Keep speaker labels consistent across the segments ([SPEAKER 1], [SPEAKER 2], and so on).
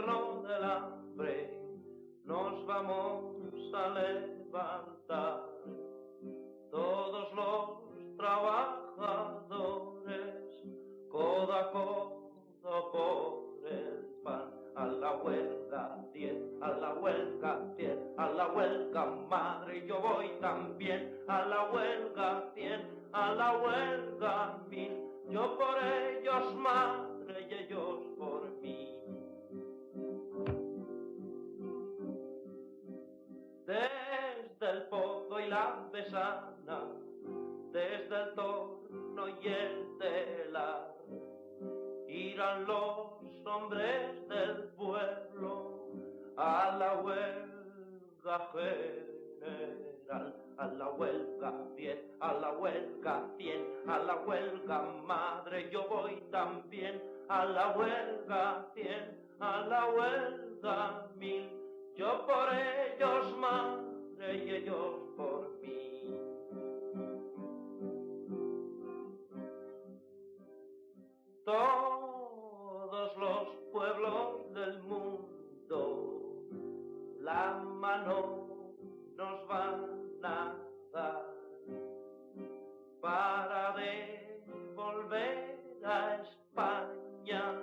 [SPEAKER 1] gobierno del hambre nos vamos a levantar. Todos los trabajadores, codo a codo por el pan. A la huelga 10, a la huelga 10, a la huelga madre, yo voy también. A la huelga 100, a la huelga 1000, yo por ellos madre y ellos por mí. Desde el pozo y la besana, desde el torno y el telar, irán los hombres del pueblo a la huelga general. A la huelga 10, a la huelga 100, a la huelga madre, yo voy también. A la huelga 100, a la huelga 1000, yo por ellos madre y ellos por mí. Todos los pueblos del mundo la mano nos van a dar para devolver a España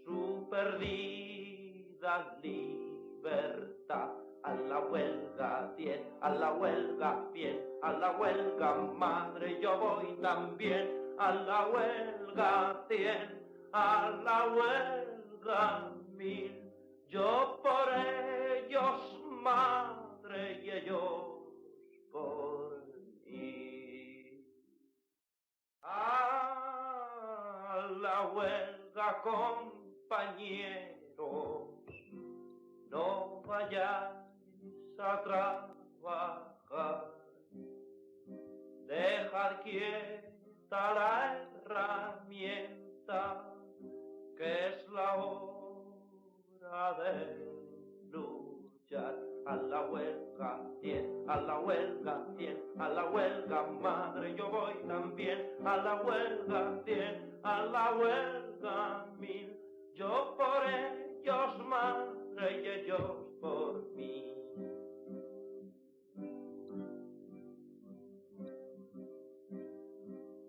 [SPEAKER 1] su perdida libertad. A la huelga 10, a la huelga 100, a la huelga madre, yo voy también. A la huelga 100, a la huelga 1000, yo por ellos madre y ellos por mí. A la huelga compañeros, no vayáis a trabajar, dejar quieta la herramienta, que es la hora de luchar. A la huelga 10, a la huelga 100, a la huelga madre, yo voy también. A la huelga 100, a la huelga 1000, yo por ellos madre y ellos por mí.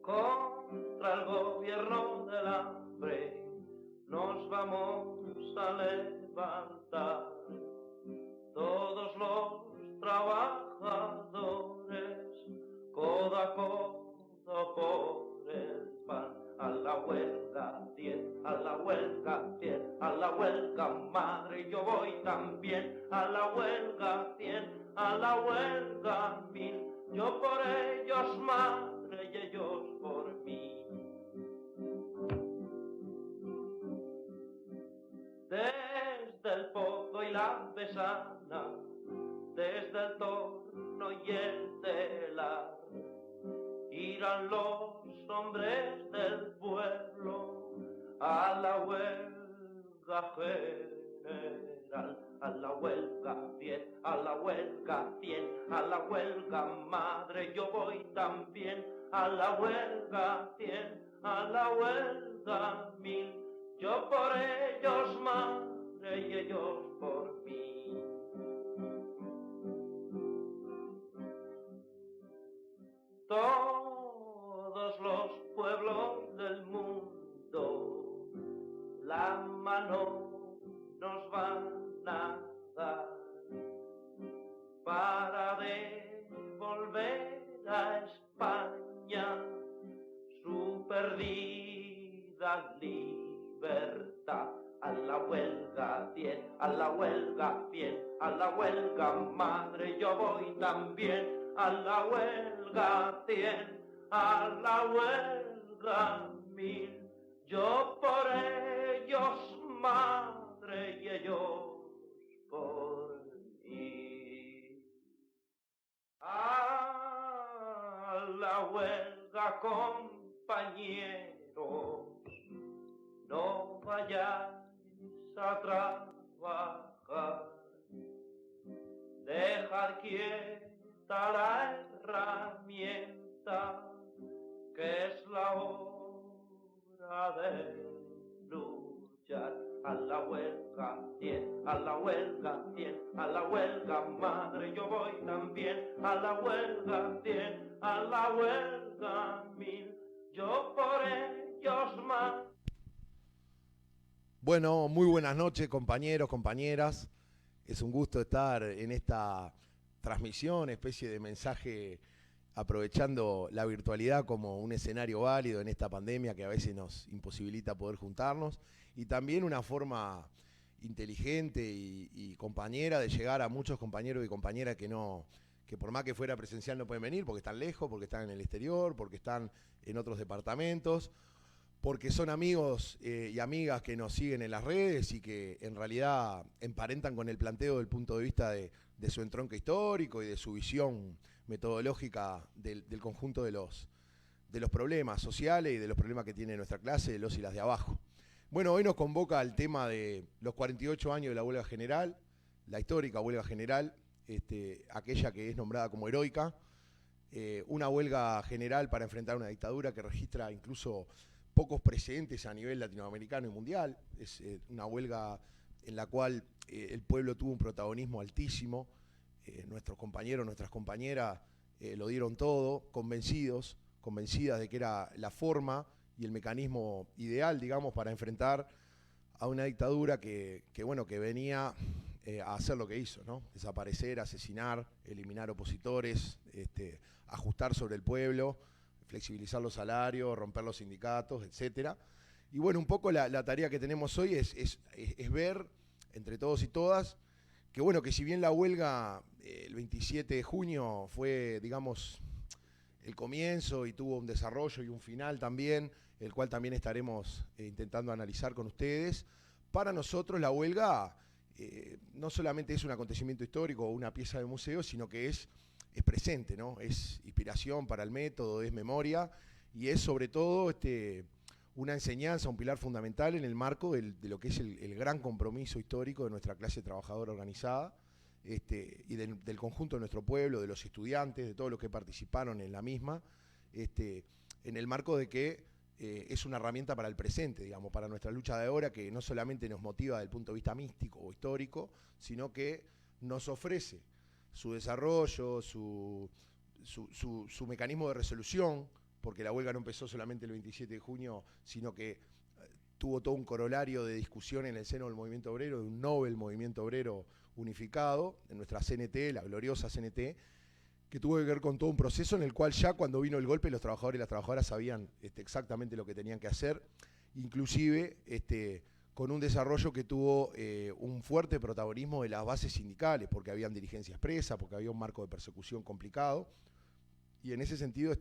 [SPEAKER 1] Contra el gobierno del hambre nos vamos a levantar. Todos los trabajadores, codo a codo por el pan. A la huelga 10, a la huelga 100, a la huelga madre, yo voy también. A la huelga 100, a la huelga 1000, yo por ellos madre y ellos por mí. Desde el pozo y la besana, desde el torno y el telar, irán los hombres del pueblo a la huelga general. A la huelga 10, a la huelga 100, a la huelga madre, yo voy también. A la huelga 100, a la huelga 1000, yo por ellos madre y ellos por mí. Todos los pueblos del mundo la mano nos van a dar para devolver a España su perdida libertad. A la huelga 10, a la huelga 100, a la huelga madre, yo voy también. A la huelga 100, a la huelga 1000, yo por ellos madre y ellos por mí. A la huelga compañeros, no vayáis a trabajar, dejar quieta la herramienta, que es la hora de luchar. a la huelga 100, a la huelga 100, a la huelga madre yo voy también, a la huelga 100, a la huelga 1000, yo por ellos más.
[SPEAKER 2] Bueno, muy buenas noches, compañeros, compañeras. Es un gusto estar en esta transmisión, especie de mensaje, aprovechando la virtualidad como un escenario válido en esta pandemia que a veces nos imposibilita poder juntarnos, y también una forma inteligente y compañera de llegar a muchos compañeros y compañeras que por más que fuera presencial no pueden venir porque están lejos, porque están en el exterior, porque están en otros departamentos, porque son amigos y amigas que nos siguen en las redes y que en realidad emparentan con el planteo del punto de vista de su entronque histórico y de su visión metodológica del conjunto de los problemas sociales y de los problemas que tiene nuestra clase, de los y las de abajo. Bueno, hoy nos convoca el tema de los 48 años de la huelga general, la histórica huelga general, aquella que es nombrada como heroica, una huelga general para enfrentar una dictadura que registra incluso pocos precedentes a nivel latinoamericano y mundial. Es una huelga en la cual el pueblo tuvo un protagonismo altísimo. Nuestros compañeros, nuestras compañeras lo dieron todo, convencidas de que era la forma y el mecanismo ideal, digamos, para enfrentar a una dictadura que venía a hacer lo que hizo, ¿no? Desaparecer, asesinar, eliminar opositores, ajustar sobre el pueblo, flexibilizar los salarios, romper los sindicatos, etcétera. Y bueno, un poco la tarea que tenemos hoy es ver, entre todos y todas, que si bien la huelga el 27 de junio fue, digamos, el comienzo y tuvo un desarrollo y un final también, el cual también estaremos intentando analizar con ustedes, para nosotros la huelga no solamente es un acontecimiento histórico o una pieza de museo, sino que es presente, ¿no? Es inspiración para el método, es memoria y es sobre todo una enseñanza, un pilar fundamental en el marco de lo que es el gran compromiso histórico de nuestra clase trabajadora organizada y del conjunto de nuestro pueblo, de los estudiantes, de todos los que participaron en la misma, en el marco de que es una herramienta para el presente, digamos, para nuestra lucha de ahora, que no solamente nos motiva desde el punto de vista místico o histórico, sino que nos ofrece su desarrollo, su mecanismo de resolución, porque la huelga no empezó solamente el 27 de junio, sino que tuvo todo un corolario de discusión en el seno del movimiento obrero, de un Nobel movimiento obrero unificado, en nuestra CNT, la gloriosa CNT, que tuvo que ver con todo un proceso en el cual ya cuando vino el golpe los trabajadores y las trabajadoras sabían exactamente lo que tenían que hacer, inclusive con un desarrollo que tuvo un fuerte protagonismo de las bases sindicales, porque habían dirigencias presas, porque había un marco de persecución complicado, y en ese sentido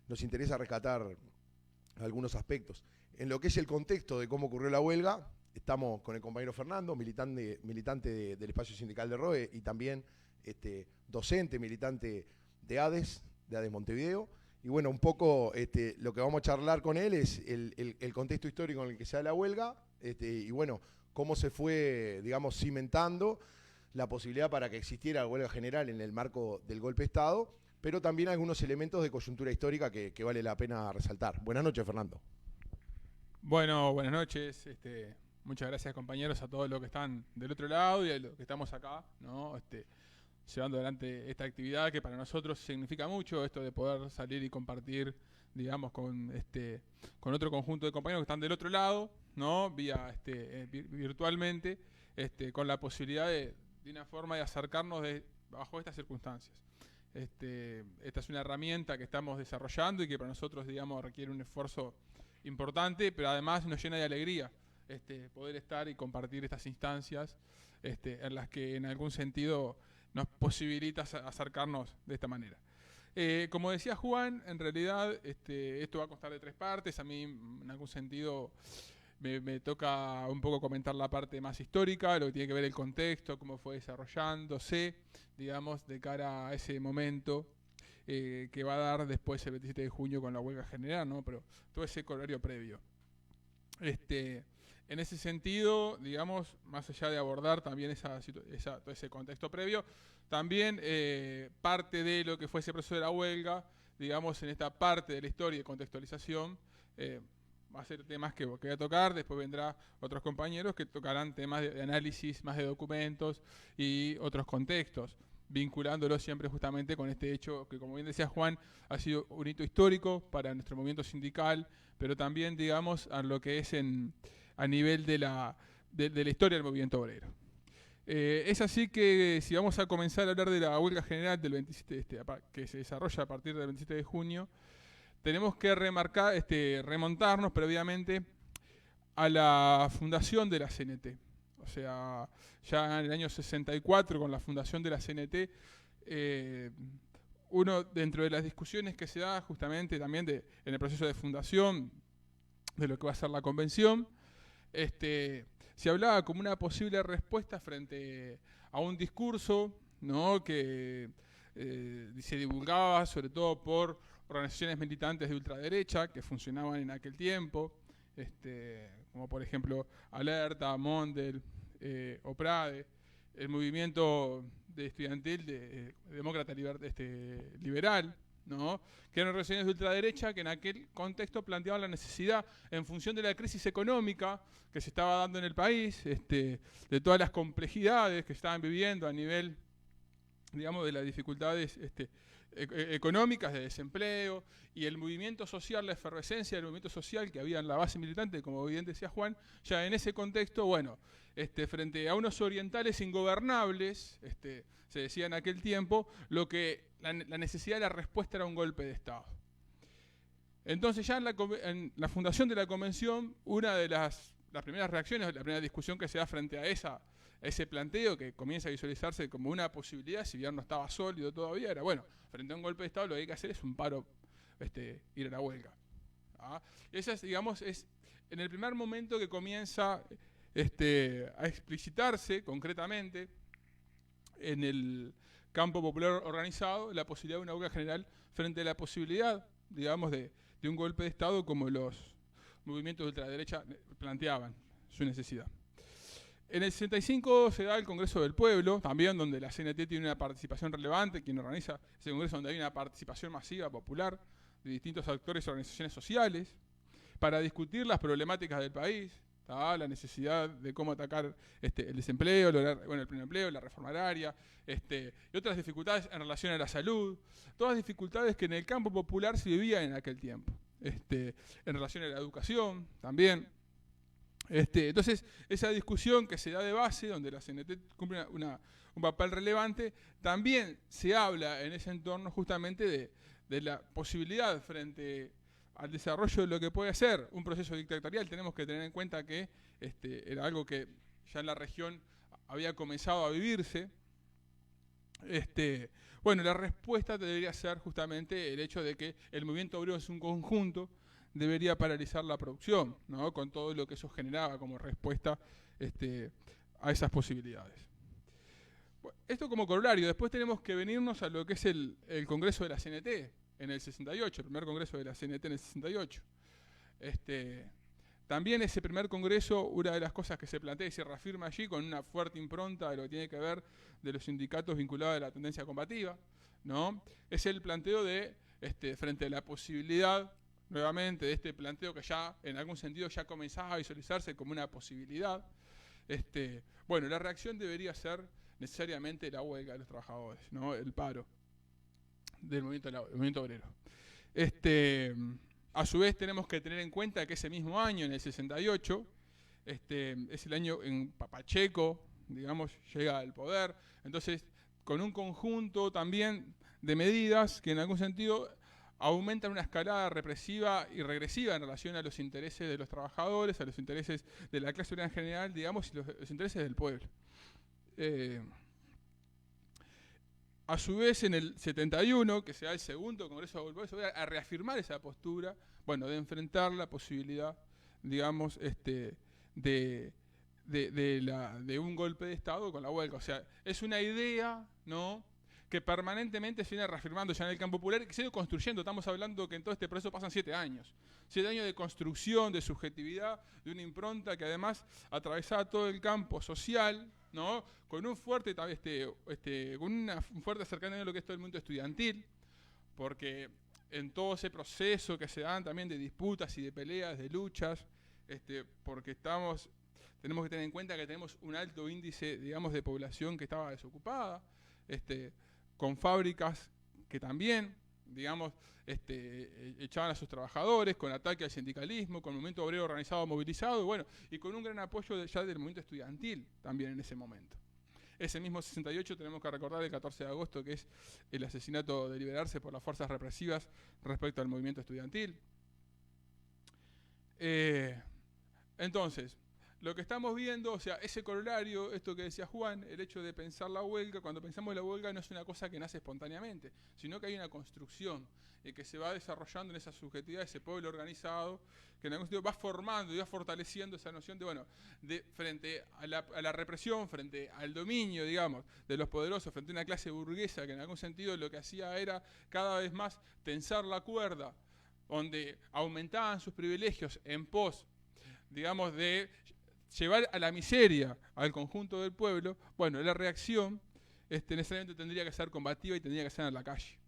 [SPEAKER 2] nos interesa rescatar algunos aspectos. En lo que es el contexto de cómo ocurrió la huelga, estamos con el compañero Fernando, militante del espacio sindical de ROE y también docente, militante de ADES Montevideo. Y bueno, un poco lo que vamos a charlar con él es el contexto histórico en el que se da la huelga y bueno, cómo se fue, digamos, cimentando la posibilidad para que existiera la huelga general en el marco del golpe de Estado, pero también algunos elementos de coyuntura histórica que vale la pena resaltar. Buenas noches, Fernando.
[SPEAKER 3] Bueno, buenas noches. Muchas gracias, compañeros, a todos los que están del otro lado y a los que estamos acá, ¿no? Llevando adelante esta actividad que para nosotros significa mucho, esto de poder salir y compartir, digamos, con otro conjunto de compañeros que están del otro lado, ¿no? Vía virtualmente, con la posibilidad de una forma de acercarnos bajo estas circunstancias. Esta es una herramienta que estamos desarrollando y que para nosotros, digamos, requiere un esfuerzo importante, pero además nos llena de alegría poder estar y compartir estas instancias en las que en algún sentido nos posibilita acercarnos de esta manera. Como decía Juan, en realidad esto va a constar de 3 partes. A mí en algún sentido me toca un poco comentar la parte más histórica, lo que tiene que ver el contexto, cómo fue desarrollándose, digamos, de cara a ese momento que va a dar después el 27 de junio con la huelga general, ¿no? Pero todo ese corolario previo. En ese sentido, digamos, más allá de abordar también todo ese contexto previo, también parte de lo que fue ese proceso de la huelga, digamos, en esta parte de la historia y contextualización, va a ser temas que voy a tocar, después vendrá otros compañeros que tocarán temas de análisis más de documentos y otros contextos, vinculándolo siempre justamente con este hecho que, como bien decía Juan, ha sido un hito histórico para nuestro movimiento sindical, pero también, digamos, a lo que es a nivel de la historia del movimiento obrero. Es así que si vamos a comenzar a hablar de la huelga general del 27, que se desarrolla a partir del 27 de junio, tenemos que remontarnos previamente a la fundación de la CNT. O sea, ya en el año 64, con la fundación de la CNT, uno dentro de las discusiones que se da justamente también en el proceso de fundación de lo que va a ser la convención, se hablaba como una posible respuesta frente a un discurso, ¿no?, que se divulgaba sobre todo por organizaciones militantes de ultraderecha que funcionaban en aquel tiempo, como por ejemplo Alerta, Mondel, Oprade, el movimiento estudiantil demócrata liberal, ¿no?, que eran organizaciones de ultraderecha que en aquel contexto planteaban la necesidad, en función de la crisis económica que se estaba dando en el país, de todas las complejidades que estaban viviendo a nivel, digamos, de las dificultades económicas, de desempleo, y el movimiento social, la efervescencia del movimiento social que había en la base militante, como bien decía Juan, ya en ese contexto, bueno, frente a unos orientales ingobernables, se decía en aquel tiempo, la necesidad de la respuesta era un golpe de Estado. Entonces ya en la fundación de la convención, una de las primeras reacciones, la primera discusión que se da frente a ese planteo que comienza a visualizarse como una posibilidad, si bien no estaba sólido todavía, era bueno, frente a un golpe de Estado lo que hay que hacer es un paro, ir a la huelga. ¿Ah? Esa es, digamos, es en el primer momento que comienza a explicitarse concretamente en el campo popular organizado la posibilidad de una huelga general frente a la posibilidad, digamos, de un golpe de Estado como los movimientos de ultraderecha planteaban su necesidad. En el 65 se da el Congreso del Pueblo, también donde la CNT tiene una participación relevante, quien organiza ese congreso donde hay una participación masiva, popular, de distintos actores y organizaciones sociales, para discutir las problemáticas del país, la necesidad de cómo atacar el desempleo, el pleno empleo, la reforma agraria, y otras dificultades en relación a la salud, todas dificultades que en el campo popular se vivían en aquel tiempo, en relación a la educación también. Entonces, esa discusión que se da de base, donde la CNT cumple un papel relevante, también se habla en ese entorno justamente de la posibilidad frente al desarrollo de lo que puede ser un proceso dictatorial. Tenemos que tener en cuenta que era algo que ya en la región había comenzado a vivirse. Bueno, la respuesta debería ser justamente el hecho de que el movimiento obrero es un conjunto, debería paralizar la producción, ¿no?, con todo lo que eso generaba como respuesta a esas posibilidades. Bueno, esto como corolario. Después tenemos que venirnos a lo que es el Congreso de la CNT en el 68, el primer Congreso de la CNT en el 68. También ese primer Congreso, una de las cosas que se plantea y se reafirma allí con una fuerte impronta de lo que tiene que ver de los sindicatos vinculados a la tendencia combativa, ¿no?, es el planteo de, frente a la posibilidad nuevamente de este planteo que ya en algún sentido ya comenzaba a visualizarse como una posibilidad, bueno, la reacción debería ser necesariamente la huelga de los trabajadores, ¿no?, el paro del movimiento obrero. A su vez tenemos que tener en cuenta que ese mismo año, en el 68, es el año en Pacheco, digamos, llega al poder, entonces con un conjunto también de medidas que en algún sentido aumentan una escalada represiva y regresiva en relación a los intereses de los trabajadores, a los intereses de la clase obrera en general, digamos, y los intereses del pueblo. A su vez, en el 71, que se da el segundo Congreso del Pueblo, se va a reafirmar esa postura, bueno, de enfrentar la posibilidad, digamos, de un golpe de Estado con la huelga. O sea, es una idea, ¿no?, que permanentemente se viene reafirmando ya en el campo popular y que se ha ido construyendo. Estamos hablando que en todo este proceso pasan 7 años. 7 años de construcción, de subjetividad, de una impronta que además atravesaba todo el campo social, ¿no?, con un fuerte, con un fuerte acercamiento a lo que es todo el mundo estudiantil, porque en todo ese proceso que se dan también de disputas y de peleas, de luchas, porque tenemos que tener en cuenta que tenemos un alto índice, digamos, de población que estaba desocupada, con fábricas que también, digamos, echaban a sus trabajadores, con ataque al sindicalismo, con movimiento obrero organizado, movilizado, y bueno, y con un gran apoyo ya del movimiento estudiantil también en ese momento. Ese mismo 68 tenemos que recordar el 14 de agosto, que es el asesinato de Liberarse por las fuerzas represivas respecto al movimiento estudiantil. Entonces, lo que estamos viendo, o sea, ese corolario, esto que decía Juan, el hecho de pensar la huelga, cuando pensamos la huelga no es una cosa que nace espontáneamente, sino que hay una construcción que se va desarrollando en esa subjetividad, ese pueblo organizado, que en algún sentido va formando y va fortaleciendo esa noción de, bueno, de frente a la represión, frente al dominio, digamos, de los poderosos, frente a una clase burguesa que en algún sentido lo que hacía era cada vez más tensar la cuerda, donde aumentaban sus privilegios en pos, digamos, de llevar a la miseria al conjunto del pueblo. Bueno, la reacción necesariamente tendría que ser combativa y tendría que ser en la calle.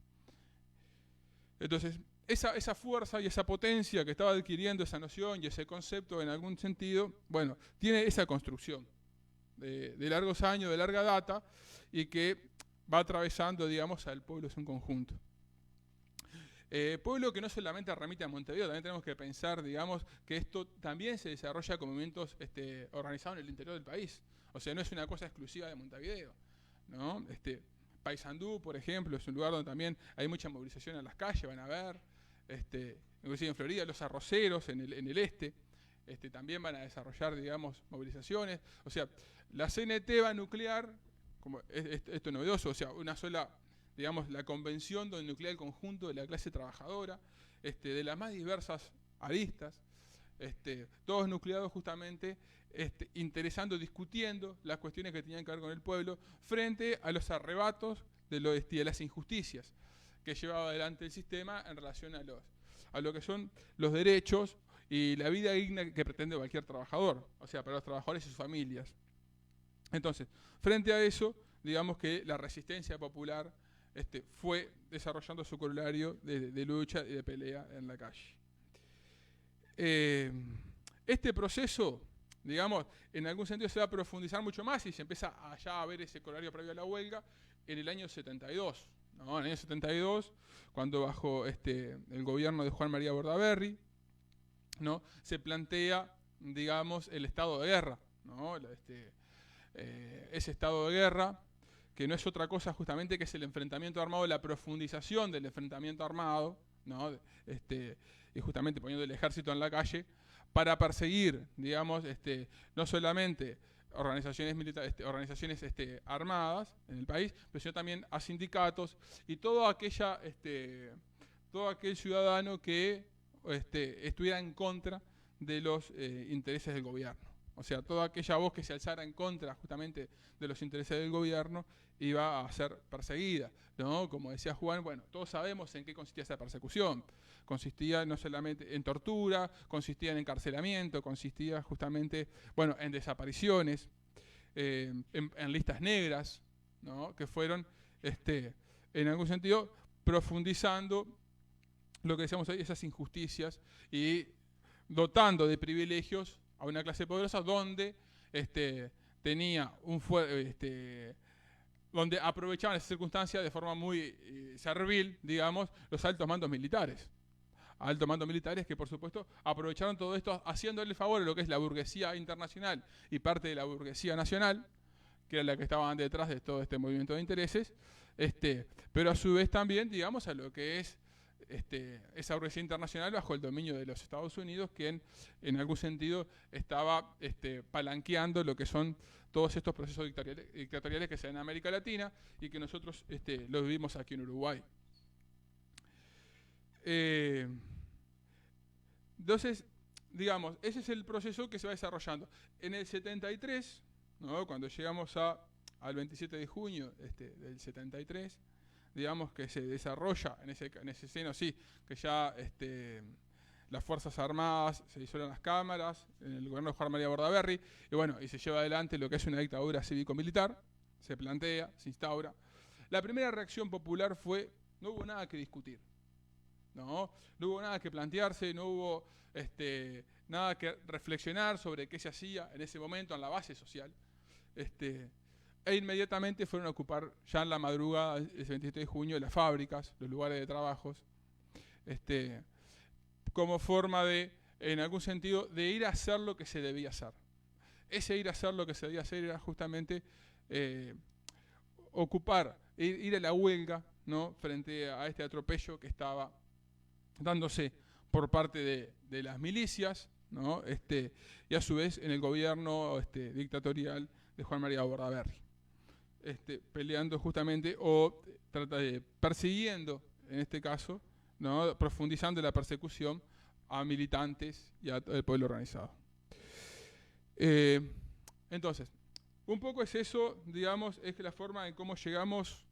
[SPEAKER 3] Entonces, esa fuerza y esa potencia que estaba adquiriendo esa noción y ese concepto en algún sentido, bueno, tiene esa construcción de largos años, de larga data, y que va atravesando, digamos, al pueblo en su conjunto. Pueblo que no solamente remite a Montevideo, también tenemos que pensar, digamos, que esto también se desarrolla con movimientos organizados en el interior del país. O sea, no es una cosa exclusiva de Montevideo, ¿no? Paysandú, por ejemplo, es un lugar donde también hay mucha movilización en las calles, van a ver. Inclusive en Florida, los arroceros en el este, también van a desarrollar, digamos, movilizaciones. O sea, la CNT va a nuclear, como esto es novedoso, o sea, una sola, digamos, la convención donde nuclea el conjunto de la clase trabajadora, de las más diversas aristas, todos nucleados justamente, interesando, discutiendo las cuestiones que tenían que ver con el pueblo, frente a los arrebatos de las injusticias que llevaba adelante el sistema en relación a lo que son los derechos y la vida digna que pretende cualquier trabajador, o sea, para los trabajadores y sus familias. Entonces, frente a eso, digamos que la resistencia popular fue desarrollando su corolario de lucha y de pelea en la calle. Este proceso, digamos, en algún sentido se va a profundizar mucho más y se empieza ya a ver ese corolario previo a la huelga en el año 72. ¿No? En el año 72, cuando bajo el gobierno de Juan María Bordaberry, ¿no?, se plantea, digamos, el estado de guerra, ¿no? Ese estado de guerra, que no es otra cosa justamente que es el enfrentamiento armado, la profundización del enfrentamiento armado, ¿no? Y justamente poniendo el ejército en la calle para perseguir, digamos, no solamente organizaciones militares, organizaciones armadas en el país, pero sino también a sindicatos y todo aquel ciudadano que estuviera en contra de los intereses del gobierno. O sea, toda aquella voz que se alzara en contra justamente de los intereses del gobierno iba a ser perseguida, ¿no? Como decía Juan, bueno, todos sabemos en qué consistía esa persecución. Consistía no solamente en tortura, consistía en encarcelamiento, consistía justamente, bueno, en desapariciones, en listas negras, ¿no?, que fueron, en algún sentido, profundizando lo que decíamos hoy, esas injusticias y dotando de privilegios a una clase poderosa donde tenía donde aprovechaban esa circunstancia de forma muy servil, digamos, los altos mandos militares. Altos mandos militares que, por supuesto, aprovecharon todo esto haciéndole favor a lo que es la burguesía internacional y parte de la burguesía nacional, que era la que estaban detrás de todo este movimiento de intereses, pero a su vez también, digamos, a lo que es esa burguesía internacional bajo el dominio de los Estados Unidos, que en algún sentido estaba palanqueando lo que son todos estos procesos dictatoriales que se dan en América Latina y que nosotros los vivimos aquí en Uruguay. Entonces, digamos, ese es el proceso que se va desarrollando. En el 73, ¿no?, cuando llegamos al 27 de junio del 73, digamos que se desarrolla en ese seno, sí, que ya las Fuerzas Armadas se disuelven las cámaras, en el gobierno de Juan María Bordaberry, y bueno, y se lleva adelante lo que es una dictadura cívico-militar, se plantea, se instaura. La primera reacción popular fue, no hubo nada que discutir, ¿no? No hubo nada que plantearse, no hubo nada que reflexionar sobre qué se hacía en ese momento en la base social. E inmediatamente fueron a ocupar ya en la madrugada, ese 27 de junio, las fábricas, los lugares de trabajos, como forma de, en algún sentido, de ir a hacer lo que se debía hacer. Ese ir a hacer lo que se debía hacer era justamente ocupar, ir a la huelga, ¿no?, frente a este atropello que estaba dándose por parte de las milicias, ¿no?, y a su vez en el gobierno dictatorial de Juan María Bordaberry, peleando justamente o persiguiendo, en este caso, ¿no?, profundizando la persecución a militantes y al pueblo organizado. Entonces, un poco es eso, digamos, es que la forma en cómo llegamos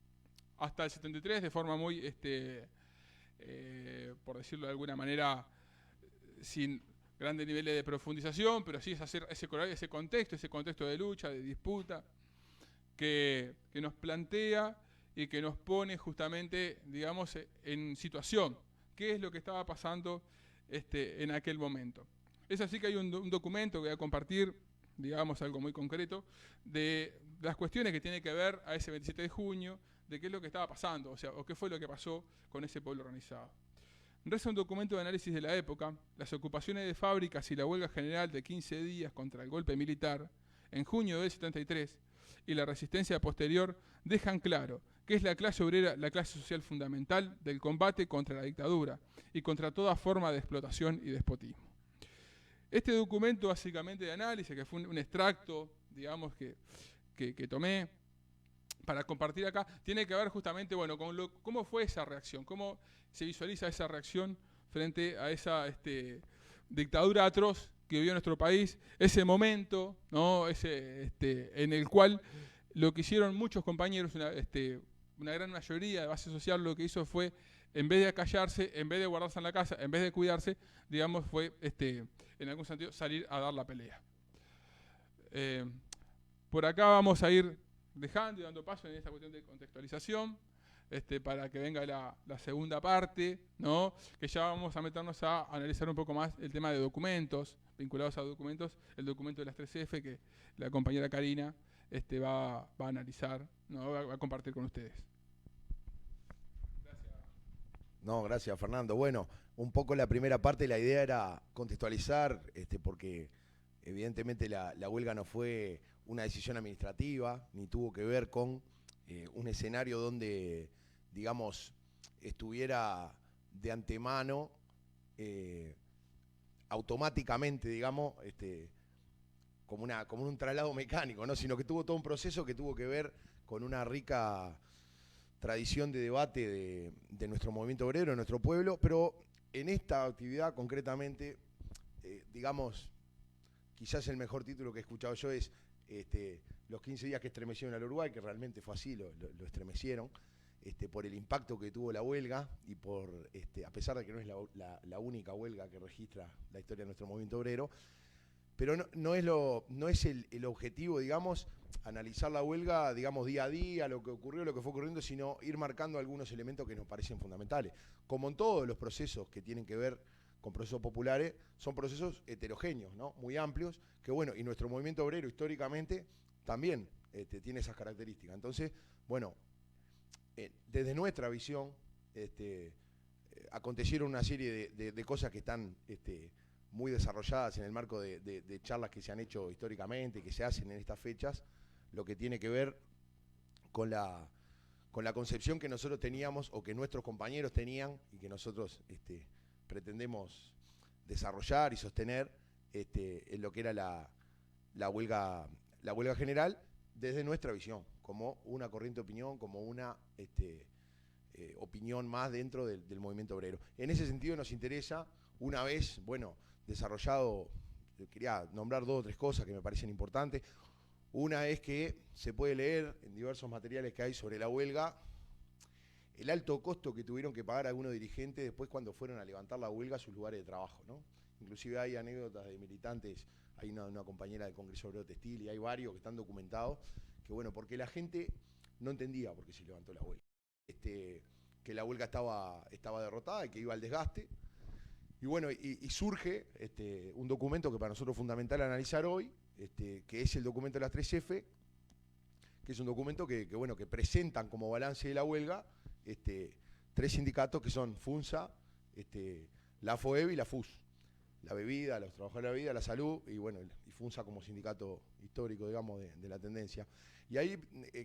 [SPEAKER 3] hasta el 73, de forma muy, por decirlo de alguna manera, sin grandes niveles de profundización, pero sí es hacer ese contexto de lucha, de disputa, que nos plantea y que nos pone justamente, digamos, en situación. ¿Qué es lo que estaba pasando en aquel momento? Es así que hay un documento que voy a compartir, digamos, algo muy concreto, de las cuestiones que tiene que ver a ese 27 de junio, de qué es lo que estaba pasando, o qué fue lo que pasó con ese pueblo organizado. Reza un documento de análisis de la época, las ocupaciones de fábricas y la huelga general de 15 días contra el golpe militar, en junio del 73, y la resistencia posterior, dejan claro que es la clase obrera la clase social fundamental del combate contra la dictadura y contra toda forma de explotación y despotismo. Este documento básicamente de análisis, que fue un extracto, digamos, que tomé para compartir acá, tiene que ver justamente, bueno, con cómo fue esa reacción, cómo se visualiza esa reacción frente a esa dictadura atroz que vivió nuestro país, ese momento, ¿no?, en el cual lo que hicieron muchos compañeros, una gran mayoría de base social, lo que hizo fue, en vez de acallarse, en vez de guardarse en la casa, en vez de cuidarse, digamos, fue, en algún sentido, salir a dar la pelea. Por acá vamos a ir dejando y dando paso en esta cuestión de contextualización, para que venga la segunda parte, ¿no?, que ya vamos a meternos a analizar un poco más el tema de documentos, vinculados a documentos, el documento de las 3F que la compañera Karina va a analizar, ¿no?, va a compartir con ustedes.
[SPEAKER 2] Gracias. No, gracias, Fernando. Bueno, un poco la primera parte, la idea era contextualizar, porque evidentemente la huelga no fue una decisión administrativa, ni tuvo que ver con un escenario donde, digamos, estuviera de antemano, automáticamente, digamos, como un traslado mecánico, ¿no?, sino que tuvo todo un proceso que tuvo que ver con una rica tradición de debate de nuestro movimiento obrero, de nuestro pueblo, pero en esta actividad concretamente, digamos, quizás el mejor título que he escuchado yo es los 15 días que estremecieron al Uruguay, que realmente fue así, lo estremecieron, por el impacto que tuvo la huelga y por, a pesar de que no es la única huelga que registra la historia de nuestro movimiento obrero, pero no es el objetivo, digamos, analizar la huelga, digamos, día a día, lo que ocurrió, lo que fue ocurriendo, sino ir marcando algunos elementos que nos parecen fundamentales. Como en todos los procesos que tienen que ver con procesos populares, son procesos heterogéneos, ¿no?, muy amplios, que bueno, y nuestro movimiento obrero históricamente también tiene esas características. Entonces, bueno, desde nuestra visión, acontecieron una serie de cosas que están muy desarrolladas en el marco de charlas que se han hecho históricamente y que se hacen en estas fechas, lo que tiene que ver con la concepción que nosotros teníamos o que nuestros compañeros tenían y que nosotros pretendemos desarrollar y sostener en lo que era la huelga general desde nuestra visión, como una corriente de opinión, como una opinión más dentro del movimiento obrero. En ese sentido nos interesa, una vez, bueno, desarrollado, quería nombrar 2 o 3 cosas que me parecen importantes. Una es que se puede leer en diversos materiales que hay sobre la huelga el alto costo que tuvieron que pagar algunos dirigentes después cuando fueron a levantar la huelga a sus lugares de trabajo, ¿no? Inclusive hay anécdotas de militantes, hay una compañera del Congreso Obrero Textil y hay varios que están documentados, que bueno, porque la gente no entendía por qué se levantó la huelga. Que que la huelga estaba derrotada y que iba al desgaste. Y bueno, y surge un documento que para nosotros es fundamental analizar hoy, que es el documento de las 3F, que es un documento que presentan como balance de la huelga 3 sindicatos que son FUNSA, la FOEB y la FUS. La bebida, los trabajadores de la bebida, la salud y FUNSA como sindicato histórico, digamos, de la tendencia. Y ahí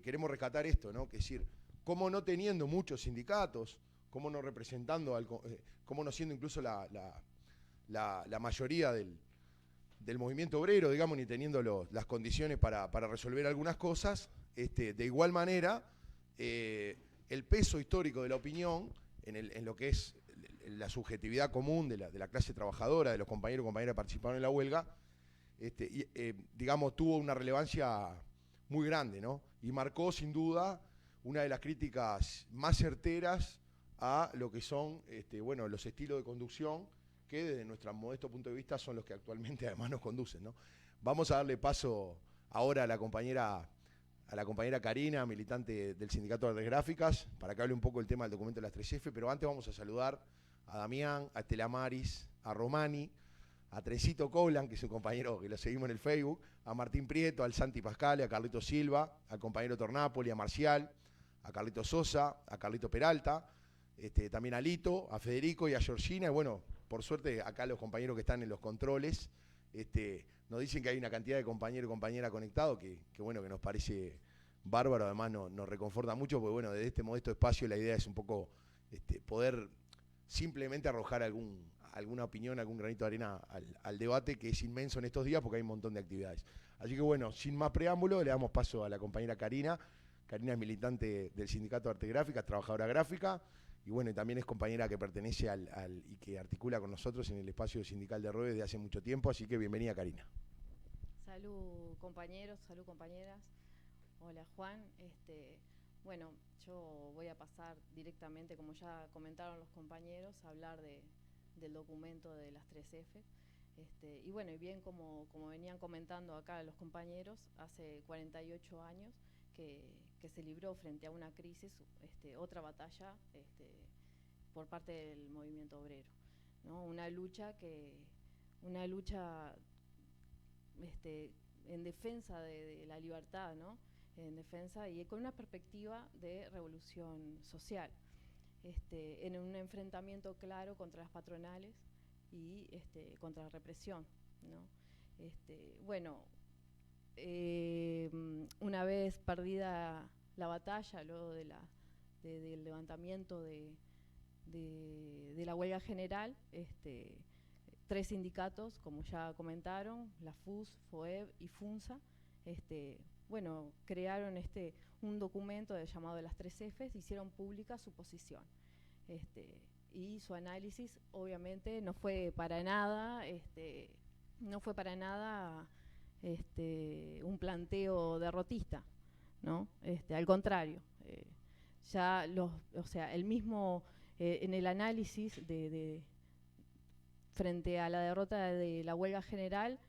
[SPEAKER 2] queremos rescatar esto, ¿no? Que es decir, cómo no teniendo muchos sindicatos, cómo no representando, cómo no siendo incluso la mayoría del movimiento obrero, digamos, ni teniendo las condiciones para resolver algunas cosas, de igual manera, el peso histórico de la opinión en lo que es la subjetividad común de la clase trabajadora, de los compañeros y compañeras que participaron en la huelga, digamos, tuvo una relevancia muy grande, ¿no? Y marcó, sin duda, una de las críticas más certeras a lo que son los estilos de conducción que desde nuestro modesto punto de vista son los que actualmente además nos conducen, ¿no? Vamos a darle paso ahora a la compañera Karina, militante del Sindicato de Artes Gráficas, para que hable un poco del tema del documento de las 3F, pero antes vamos a saludar a Damián, a Estela Maris, a Romani, a Trencito Coblan, que es un compañero que lo seguimos en el Facebook, a Martín Prieto, al Santi Pascale, a Carlito Silva, al compañero Tornápoli, a Marcial, a Carlito Sosa, a Carlito Peralta, también a Lito, a Federico y a Georgina, y bueno, por suerte acá los compañeros que están en los controles, nos dicen que hay una cantidad de compañeros y compañeras conectados que nos parece bárbaro, además nos reconforta mucho, porque bueno, desde este modesto espacio la idea es un poco poder simplemente arrojar alguna opinión, algún granito de arena al debate que es inmenso en estos días porque hay un montón de actividades. Así que bueno, sin más preámbulo, le damos paso a la compañera Karina. Karina es militante del Sindicato de Arte Gráfica, trabajadora gráfica, y bueno, y también es compañera que pertenece y que articula con nosotros en el espacio sindical de ROE desde hace mucho tiempo, así que bienvenida, Karina.
[SPEAKER 4] Salud compañeros, salud compañeras. Hola Juan, bueno, yo voy a pasar directamente, como ya comentaron los compañeros, a hablar del documento de las 3F. Y bueno, y bien como venían comentando acá los compañeros, hace 48 años que se libró frente a una crisis, otra batalla por parte del movimiento obrero, ¿no? Una lucha en defensa de la libertad, ¿no? En defensa y con una perspectiva de revolución social, en un enfrentamiento claro contra las patronales y contra la represión, ¿no? Una vez perdida la batalla, luego del levantamiento de la huelga general, 3 sindicatos, como ya comentaron, la FUS, FOEB y FUNSA, crearon un documento llamado de las 3Fs, hicieron pública su posición. Y su análisis obviamente no fue para nada un planteo derrotista, ¿no? Al contrario, el mismo en el análisis frente a la derrota de la huelga general,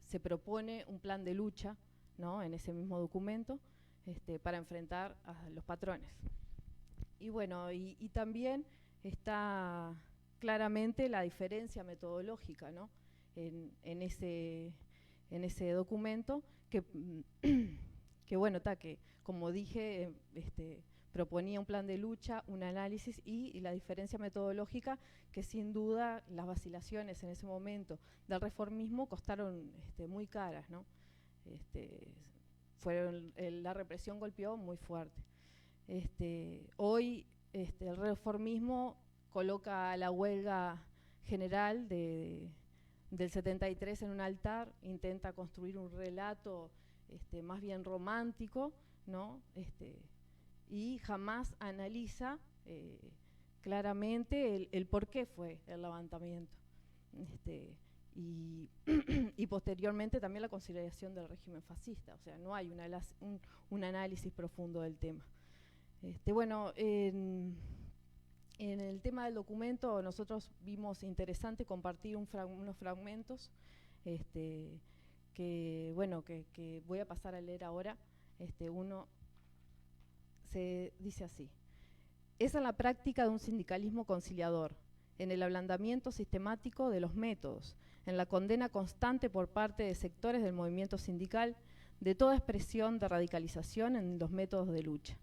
[SPEAKER 4] se propone un plan de lucha, ¿no? En ese mismo documento, para enfrentar a los patrones. Y bueno, y también está claramente la diferencia metodológica, ¿no? En ese documento que como dije, proponía un plan de lucha, un análisis y la diferencia metodológica que sin duda las vacilaciones en ese momento del reformismo costaron muy caras, ¿no? La represión golpeó muy fuerte. Hoy el reformismo coloca la huelga general del 73 en un altar, intenta construir un relato más bien romántico, ¿no? Y jamás analiza claramente el por qué fue el levantamiento. Y posteriormente también la consideración del régimen fascista, o sea, no hay un análisis profundo del tema. En el tema del documento nosotros vimos interesante compartir unos fragmentos que voy a pasar a leer ahora. Uno se dice así: es en la práctica de un sindicalismo conciliador, en el ablandamiento sistemático de los métodos, en la condena constante por parte de sectores del movimiento sindical de toda expresión de radicalización en los métodos de lucha.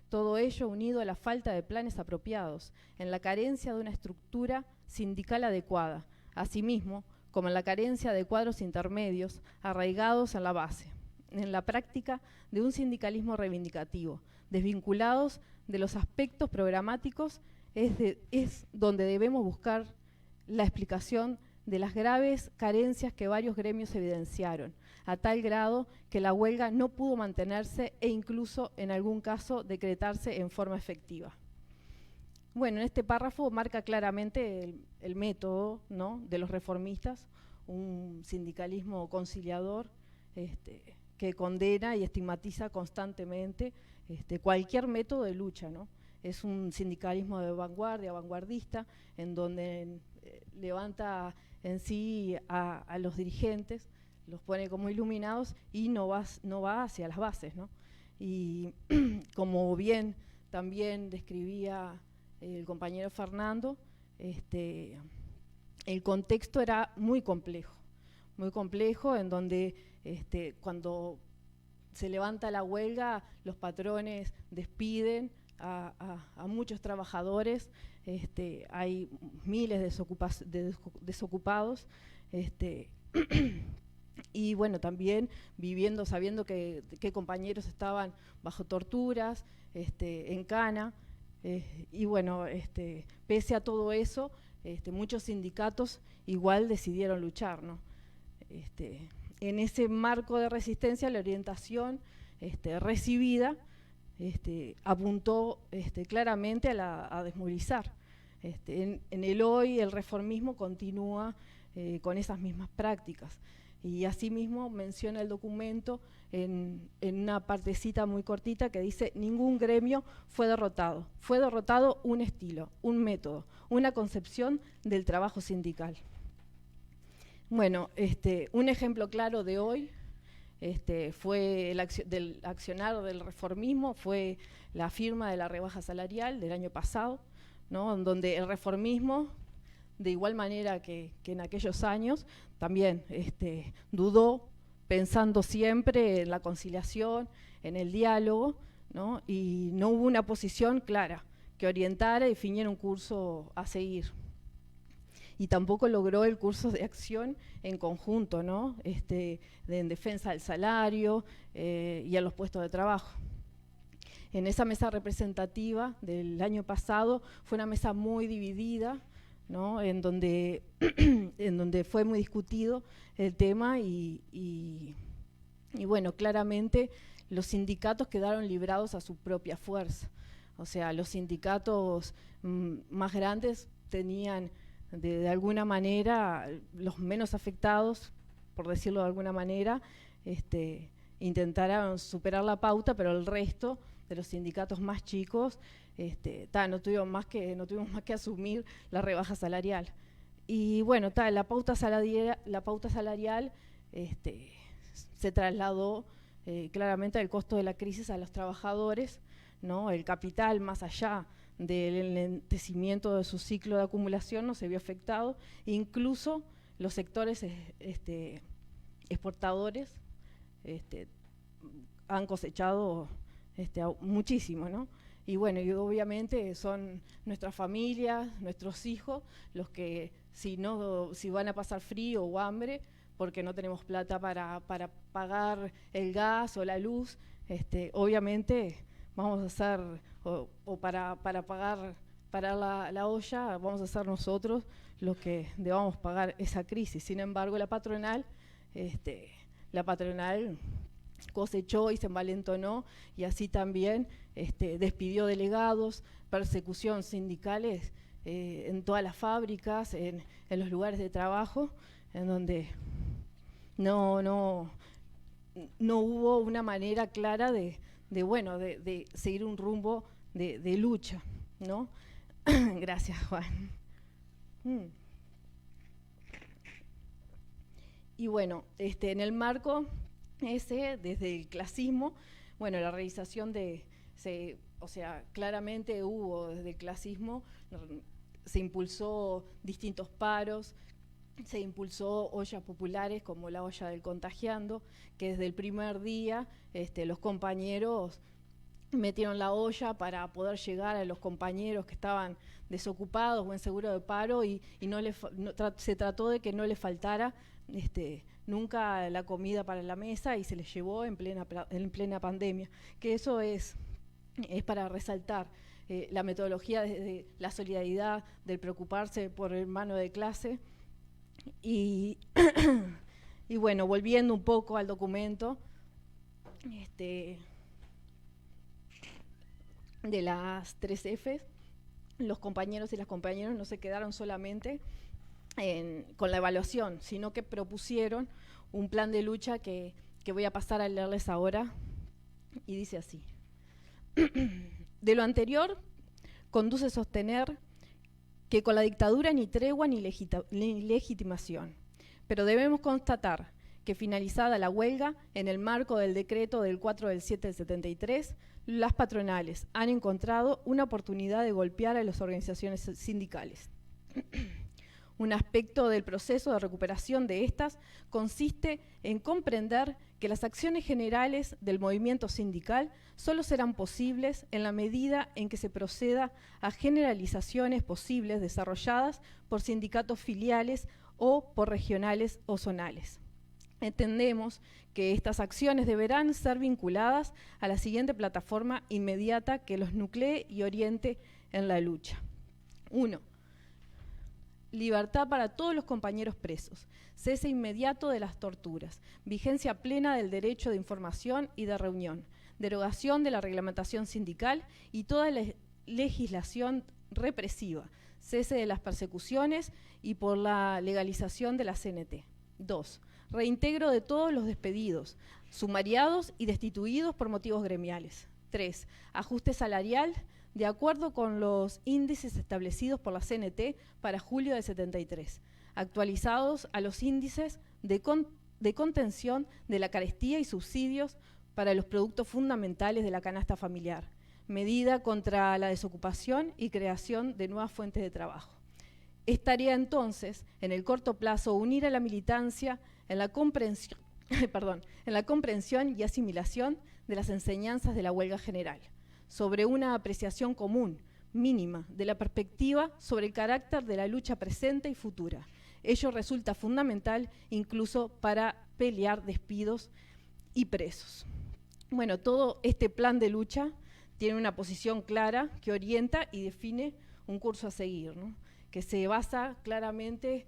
[SPEAKER 4] Todo ello unido a la falta de planes apropiados, en la carencia de una estructura sindical adecuada, asimismo como en la carencia de cuadros intermedios arraigados en la base, en la práctica de un sindicalismo reivindicativo, desvinculados de los aspectos programáticos, es donde debemos buscar la explicación de las graves carencias que varios gremios evidenciaron, a tal grado que la huelga no pudo mantenerse e incluso en algún caso decretarse en forma efectiva. Bueno, en este párrafo marca claramente el método, ¿no?, de los reformistas, un sindicalismo conciliador que condena y estigmatiza constantemente cualquier método de lucha, ¿no? Es un sindicalismo de vanguardia, vanguardista, en donde levanta en sí a los dirigentes, los pone como iluminados y no va hacia las bases, ¿no? Y como bien también describía el compañero Fernando, el contexto era muy complejo, en donde cuando se levanta la huelga, los patrones despiden a muchos trabajadores, hay miles de desocupados, y bueno, también sabiendo que compañeros estaban bajo torturas, en cana, y bueno, pese a todo eso, muchos sindicatos igual decidieron luchar, ¿no? En ese marco de resistencia, la orientación recibida apuntó claramente a desmovilizar. En el hoy el reformismo continúa con esas mismas prácticas. Y asimismo menciona el documento en una partecita muy cortita que dice: ningún gremio fue derrotado un estilo, un método, una concepción del trabajo sindical. Bueno, un ejemplo claro de hoy fue del accionar del reformismo, fue la firma de la rebaja salarial del año pasado, ¿no?, en donde el reformismo, de igual manera que en aquellos años, también dudó, pensando siempre en la conciliación, en el diálogo, ¿no?, y no hubo una posición clara que orientara y definiera un curso a seguir. Y tampoco logró el curso de acción en conjunto, ¿no?, en defensa del salario y a los puestos de trabajo. En esa mesa representativa del año pasado fue una mesa muy dividida, ¿no?, en donde fue muy discutido el tema y bueno, claramente los sindicatos quedaron librados a su propia fuerza. O sea, los sindicatos más grandes tenían de alguna manera, los menos afectados, por decirlo de alguna manera, intentaron superar la pauta, pero el resto de los sindicatos más chicos no tuvimos más que asumir la rebaja salarial. Y bueno, la pauta salarial se trasladó claramente al costo de la crisis a los trabajadores, ¿no? El capital, más allá del enlentecimiento de su ciclo de acumulación, no se vio afectado. Incluso los sectores exportadores han cosechado muchísimo, ¿no? Y bueno, y obviamente son nuestras familias, nuestros hijos, los que si van a pasar frío o hambre, porque no tenemos plata para pagar el gas o la luz, obviamente vamos a hacer, o para pagar la olla, vamos a ser nosotros los que debamos pagar esa crisis. Sin embargo, la patronal cosechó y se envalentonó, y así también despidió delegados, persecución sindicales en todas las fábricas, en los lugares de trabajo, en donde no hubo una manera clara de seguir un rumbo de lucha, ¿no? Gracias, Juan. Y bueno, en el marco ese, desde el clasismo, bueno, la realización de o sea, claramente hubo desde el clasismo, se impulsó distintos paros, se impulsó ollas populares como la olla del Contagiando, que desde el primer día los compañeros metieron la olla para poder llegar a los compañeros que estaban desocupados o en seguro de paro y se trató de que no les faltara nunca la comida para la mesa y se les llevó en plena pandemia, que eso es para resaltar la metodología de la solidaridad, del preocuparse por el hermano de clase. Y, y bueno, volviendo un poco al documento de las 3 Fs, los compañeros y las compañeras no se quedaron solamente con la evaluación, sino que propusieron un plan de lucha que voy a pasar a leerles ahora, y dice así. De lo anterior, conduce a sostener que con la dictadura ni tregua ni legitimación, pero debemos constatar que finalizada la huelga, en el marco del decreto del 4 del 7 del 73, las patronales han encontrado una oportunidad de golpear a las organizaciones sindicales. Un aspecto del proceso de recuperación de estas consiste en comprender que las acciones generales del movimiento sindical solo serán posibles en la medida en que se proceda a generalizaciones posibles desarrolladas por sindicatos filiales o por regionales o zonales. Entendemos que estas acciones deberán ser vinculadas a la siguiente plataforma inmediata que los nuclee y oriente en la lucha. 1. Libertad para todos los compañeros presos, cese inmediato de las torturas, vigencia plena del derecho de información y de reunión, derogación de la reglamentación sindical y toda la legislación represiva, cese de las persecuciones y por la legalización de la CNT. 2. Reintegro de todos los despedidos, sumariados y destituidos por motivos gremiales. 3. Ajuste salarial de acuerdo con los índices establecidos por la CNT para julio de 73, actualizados a los índices de contención de la carestía y subsidios para los productos fundamentales de la canasta familiar, medida contra la desocupación y creación de nuevas fuentes de trabajo. Es tarea entonces, en el corto plazo, unir a la militancia en la comprensión y asimilación de las enseñanzas de la huelga general, sobre una apreciación común, mínima, de la perspectiva sobre el carácter de la lucha presente y futura. Ello resulta fundamental incluso para pelear despidos y presos. Bueno, todo este plan de lucha tiene una posición clara que orienta y define un curso a seguir, ¿no? Que se basa claramente,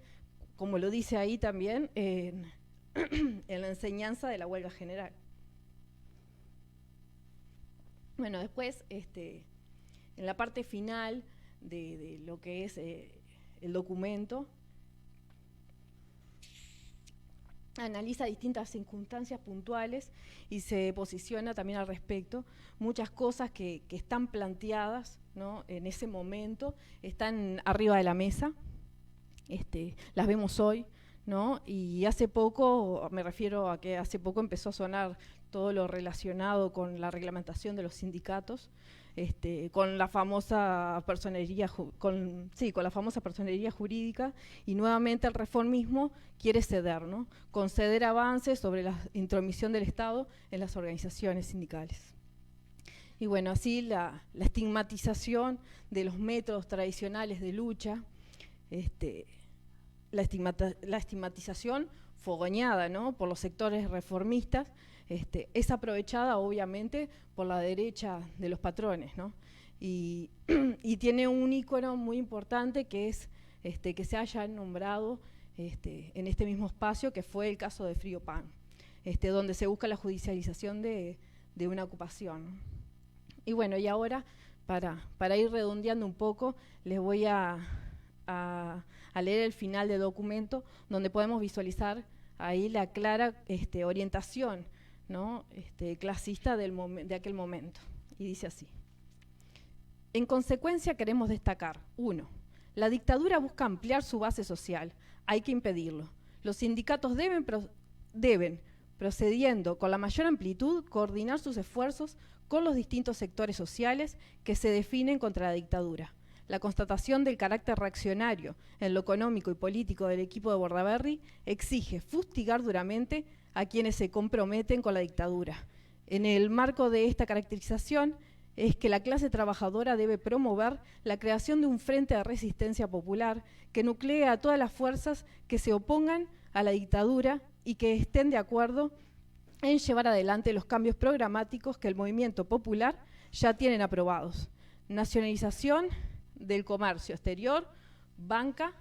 [SPEAKER 4] como lo dice ahí también, en la enseñanza de la huelga general. Bueno, después, en la parte final de lo que es el documento, analiza distintas circunstancias puntuales y se posiciona también al respecto. Muchas cosas que están planteadas, ¿no?, en ese momento, están arriba de la mesa, las vemos hoy, ¿no? Y hace poco, me refiero a que hace poco empezó a sonar todo lo relacionado con la reglamentación de los sindicatos, con la famosa personería, con la famosa personería jurídica, y nuevamente el reformismo quiere ceder, ¿no?, conceder avances sobre la intromisión del Estado en las organizaciones sindicales. Y bueno, así la estigmatización de los métodos tradicionales de lucha, la estigmatización fogoneada, ¿no?, por los sectores reformistas, es aprovechada obviamente por la derecha de los patrones, ¿no? Y tiene un ícono muy importante que es que se haya nombrado en este mismo espacio, que fue el caso de Frío Pan, donde se busca la judicialización de una ocupación, ¿no? Y bueno, y ahora, para ir redondeando un poco, les voy a leer el final del documento, donde podemos visualizar ahí la clara orientación, ¿no?, clasista de aquel momento. Y dice así: en consecuencia queremos destacar: 1. La dictadura busca ampliar su base social, hay que impedirlo. Los sindicatos deben
[SPEAKER 5] procediendo con la mayor amplitud coordinar sus esfuerzos con los distintos sectores sociales que se definen contra la dictadura. La constatación del carácter reaccionario en lo económico y político del equipo de Bordaberry exige fustigar duramente a quienes se comprometen con la dictadura. En el marco de esta caracterización es que la clase trabajadora debe promover la creación de un frente de resistencia popular que nuclee a todas las fuerzas que se opongan a la dictadura y que estén de acuerdo en llevar adelante los cambios programáticos que el movimiento popular ya tienen aprobados. Nacionalización del comercio exterior, banca,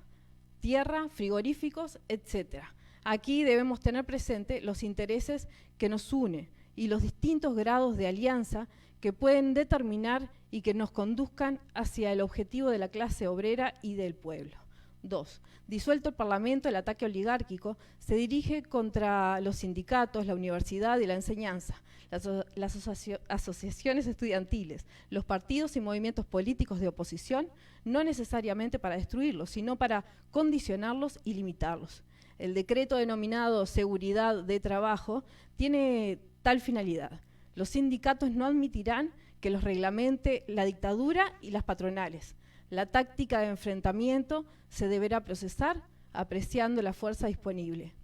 [SPEAKER 5] tierra, frigoríficos, etc. Aquí debemos tener presente los intereses que nos unen y los distintos grados de alianza que pueden determinar y que nos conduzcan hacia el objetivo de la clase obrera y del pueblo. 2. Disuelto el Parlamento, el ataque oligárquico se dirige contra los sindicatos, la universidad y la enseñanza, las asociaciones estudiantiles, los partidos y movimientos políticos de oposición, no necesariamente para destruirlos, sino para condicionarlos y limitarlos. El decreto denominado Seguridad de Trabajo tiene tal finalidad. Los sindicatos no admitirán que los reglamente la dictadura y las patronales. La táctica de enfrentamiento se deberá procesar apreciando la fuerza disponible.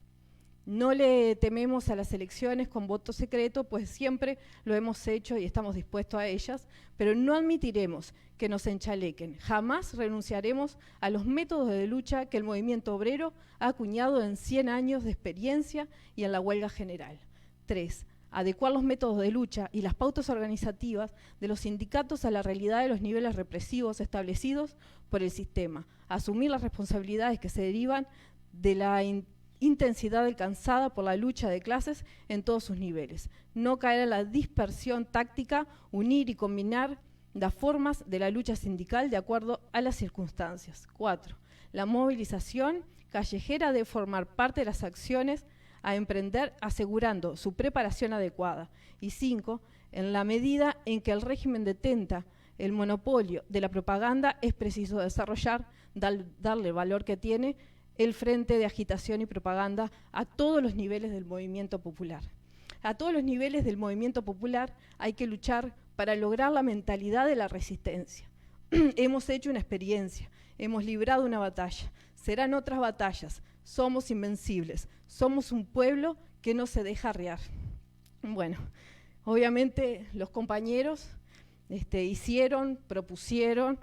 [SPEAKER 5] No le tememos a las elecciones con voto secreto, pues siempre lo hemos hecho y estamos dispuestos a ellas, pero no admitiremos que nos enchalequen. Jamás renunciaremos a los métodos de lucha que el movimiento obrero ha acuñado en 100 años de experiencia y en la huelga general. 3. Adecuar los métodos de lucha y las pautas organizativas de los sindicatos a la realidad de los niveles represivos establecidos por el sistema. Asumir las responsabilidades que se derivan de la intensidad alcanzada por la lucha de clases en todos sus niveles. No caer en la dispersión táctica, unir y combinar las formas de la lucha sindical de acuerdo a las circunstancias. 4. La movilización callejera debe formar parte de las acciones a emprender asegurando su preparación adecuada. Y 5. En la medida en que el régimen detenta el monopolio de la propaganda, es preciso desarrollar, darle valor que tiene, el frente de agitación y propaganda a todos los niveles del movimiento popular. A todos los niveles del movimiento popular hay que luchar para lograr la mentalidad de la resistencia. Hemos hecho una experiencia, hemos librado una batalla, serán otras batallas, somos invencibles, somos un pueblo que no se deja arriar. Bueno, obviamente los compañeros hicieron, propusieron,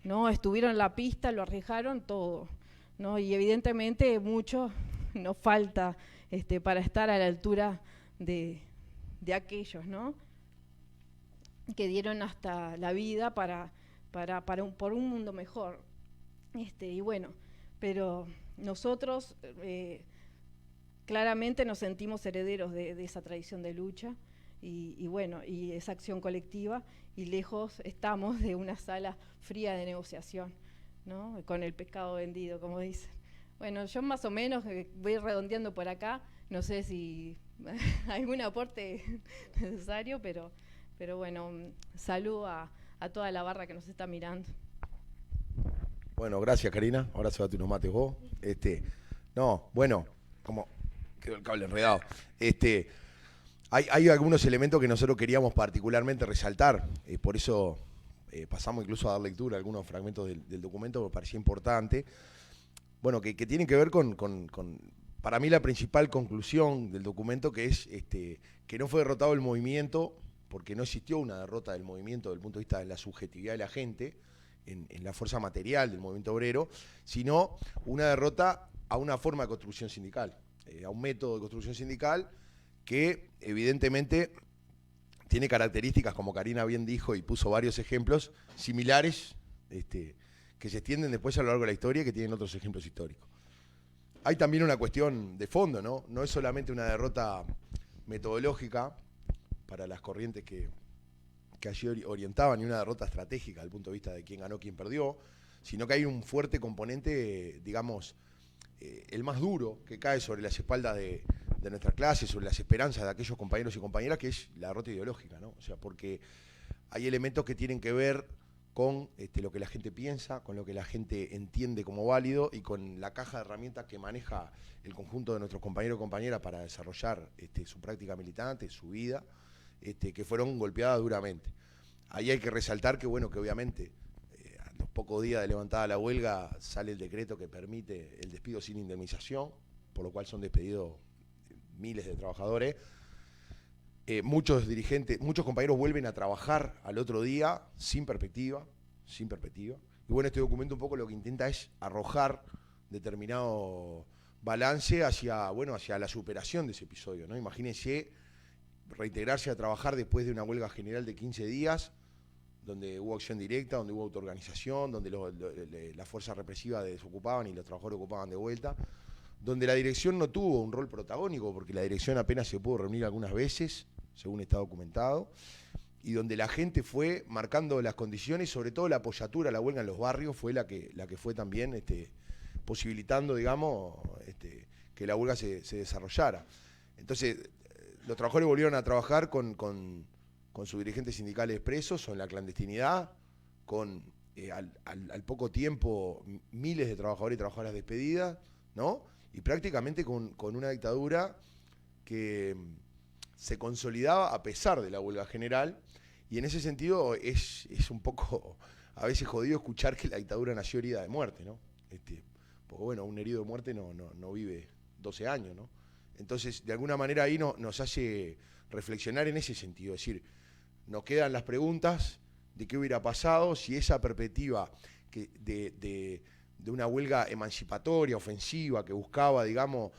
[SPEAKER 5] ¿no? Estuvieron en la pista, lo arriesgaron todo, ¿no? Y evidentemente mucho nos falta para estar a la altura de aquellos, ¿no? Que dieron hasta la vida por un mundo mejor. Y bueno, pero nosotros claramente nos sentimos herederos de esa tradición de lucha y bueno, y esa acción colectiva, y lejos estamos de una sala fría de negociación, ¿no? Con el pescado vendido, como dicen. Bueno, yo más o menos voy redondeando por acá, no sé si algún aporte necesario, pero bueno, saludo a toda la barra que nos está mirando.
[SPEAKER 2] Bueno, gracias Karina, ahora se va unos mates vos. No, bueno, como quedó el cable enredado. Hay algunos elementos que nosotros queríamos particularmente resaltar, por eso pasamos incluso a dar lectura a algunos fragmentos del documento, me parecía importante. Bueno, que tienen que ver con, para mí, la principal conclusión del documento, que es que no fue derrotado el movimiento, porque no existió una derrota del movimiento desde el punto de vista de la subjetividad de la gente, en la fuerza material del movimiento obrero, sino una derrota a una forma de construcción sindical, a un método de construcción sindical que evidentemente tiene características, como Karina bien dijo y puso varios ejemplos, similares, que se extienden después a lo largo de la historia y que tienen otros ejemplos históricos. Hay también una cuestión de fondo, ¿no? No es solamente una derrota metodológica para las corrientes que allí orientaban, y una derrota estratégica desde el punto de vista de quién ganó, quién perdió, sino que hay un fuerte componente, digamos, el más duro, que cae sobre las espaldas de nuestra clase, sobre las esperanzas de aquellos compañeros y compañeras, que es la derrota ideológica, ¿no? O sea, porque hay elementos que tienen que ver con lo que la gente piensa, con lo que la gente entiende como válido y con la caja de herramientas que maneja el conjunto de nuestros compañeros y compañeras para desarrollar su práctica militante, su vida, que fueron golpeadas duramente. Ahí hay que resaltar que, bueno, que obviamente a los pocos días de levantada la huelga sale el decreto que permite el despido sin indemnización, por lo cual son despedidos miles de trabajadores. Muchos dirigentes, muchos compañeros vuelven a trabajar al otro día sin perspectiva. Y bueno, este documento un poco lo que intenta es arrojar determinado balance hacia la superación de ese episodio, ¿no? Imagínense reintegrarse a trabajar después de una huelga general de 15 días, donde hubo acción directa, donde hubo autoorganización, donde las fuerzas represivas desocupaban y los trabajadores ocupaban de vuelta, donde la dirección no tuvo un rol protagónico, porque la dirección apenas se pudo reunir algunas veces, según está documentado, y donde la gente fue marcando las condiciones, sobre todo la apoyatura a la huelga en los barrios fue la que fue también posibilitando, digamos, que la huelga se desarrollara. Entonces, los trabajadores volvieron a trabajar con sus dirigentes sindicales presos o en la clandestinidad, con al poco tiempo miles de trabajadores y trabajadoras despedidas, ¿no? Y prácticamente con una dictadura que se consolidaba a pesar de la huelga general, y en ese sentido es un poco a veces jodido escuchar que la dictadura nació herida de muerte, ¿no? Porque bueno, un herido de muerte no vive 12 años, ¿no? Entonces, de alguna manera ahí nos hace reflexionar en ese sentido, es decir, nos quedan las preguntas de qué hubiera pasado si esa perspectiva de una huelga emancipatoria, ofensiva, que buscaba, digamos,